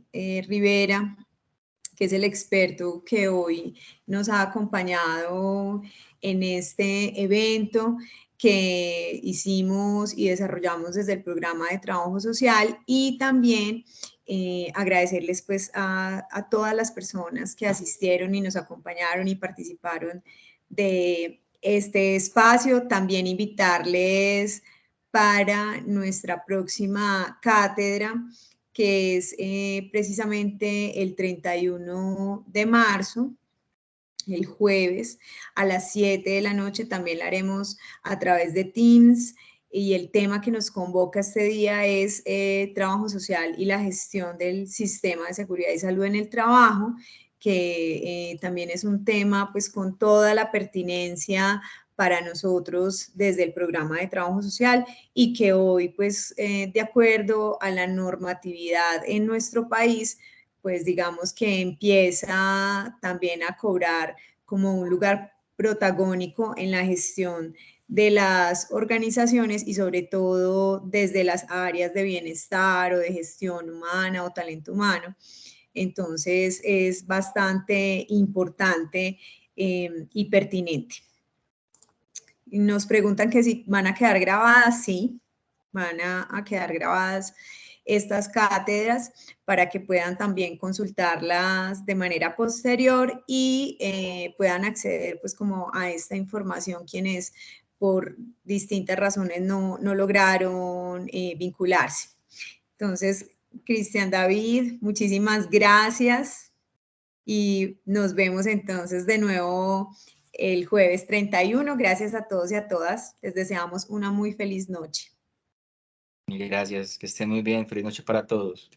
Rivera, que es el experto que hoy nos ha acompañado en este evento que hicimos y desarrollamos desde el programa de trabajo social, y también agradecerles pues a todas las personas que asistieron y nos acompañaron y participaron de este espacio. También invitarles para nuestra próxima cátedra, que es precisamente el 31 de marzo, el jueves, a las 7 de la noche. También la haremos a través de Teams, y el tema que nos convoca este día es trabajo social y la gestión del sistema de seguridad y salud en el trabajo, que también es un tema pues con toda la pertinencia para nosotros desde el programa de trabajo social, y que hoy pues de acuerdo a la normatividad en nuestro país, pues digamos que empieza también a cobrar como un lugar protagónico en la gestión de las organizaciones, y sobre todo desde las áreas de bienestar o de gestión humana o talento humano. Entonces es bastante importante y pertinente. Nos preguntan que si van a quedar grabadas. Sí, van a quedar grabadas estas cátedras para que puedan también consultarlas de manera posterior y puedan acceder pues como a esta información quienes por distintas razones no lograron vincularse. Entonces, Cristian David, muchísimas gracias y nos vemos entonces de nuevo el jueves 31. Gracias a todos y a todas. Les deseamos una muy feliz noche. Mil gracias, que estén muy bien, feliz noche para todos.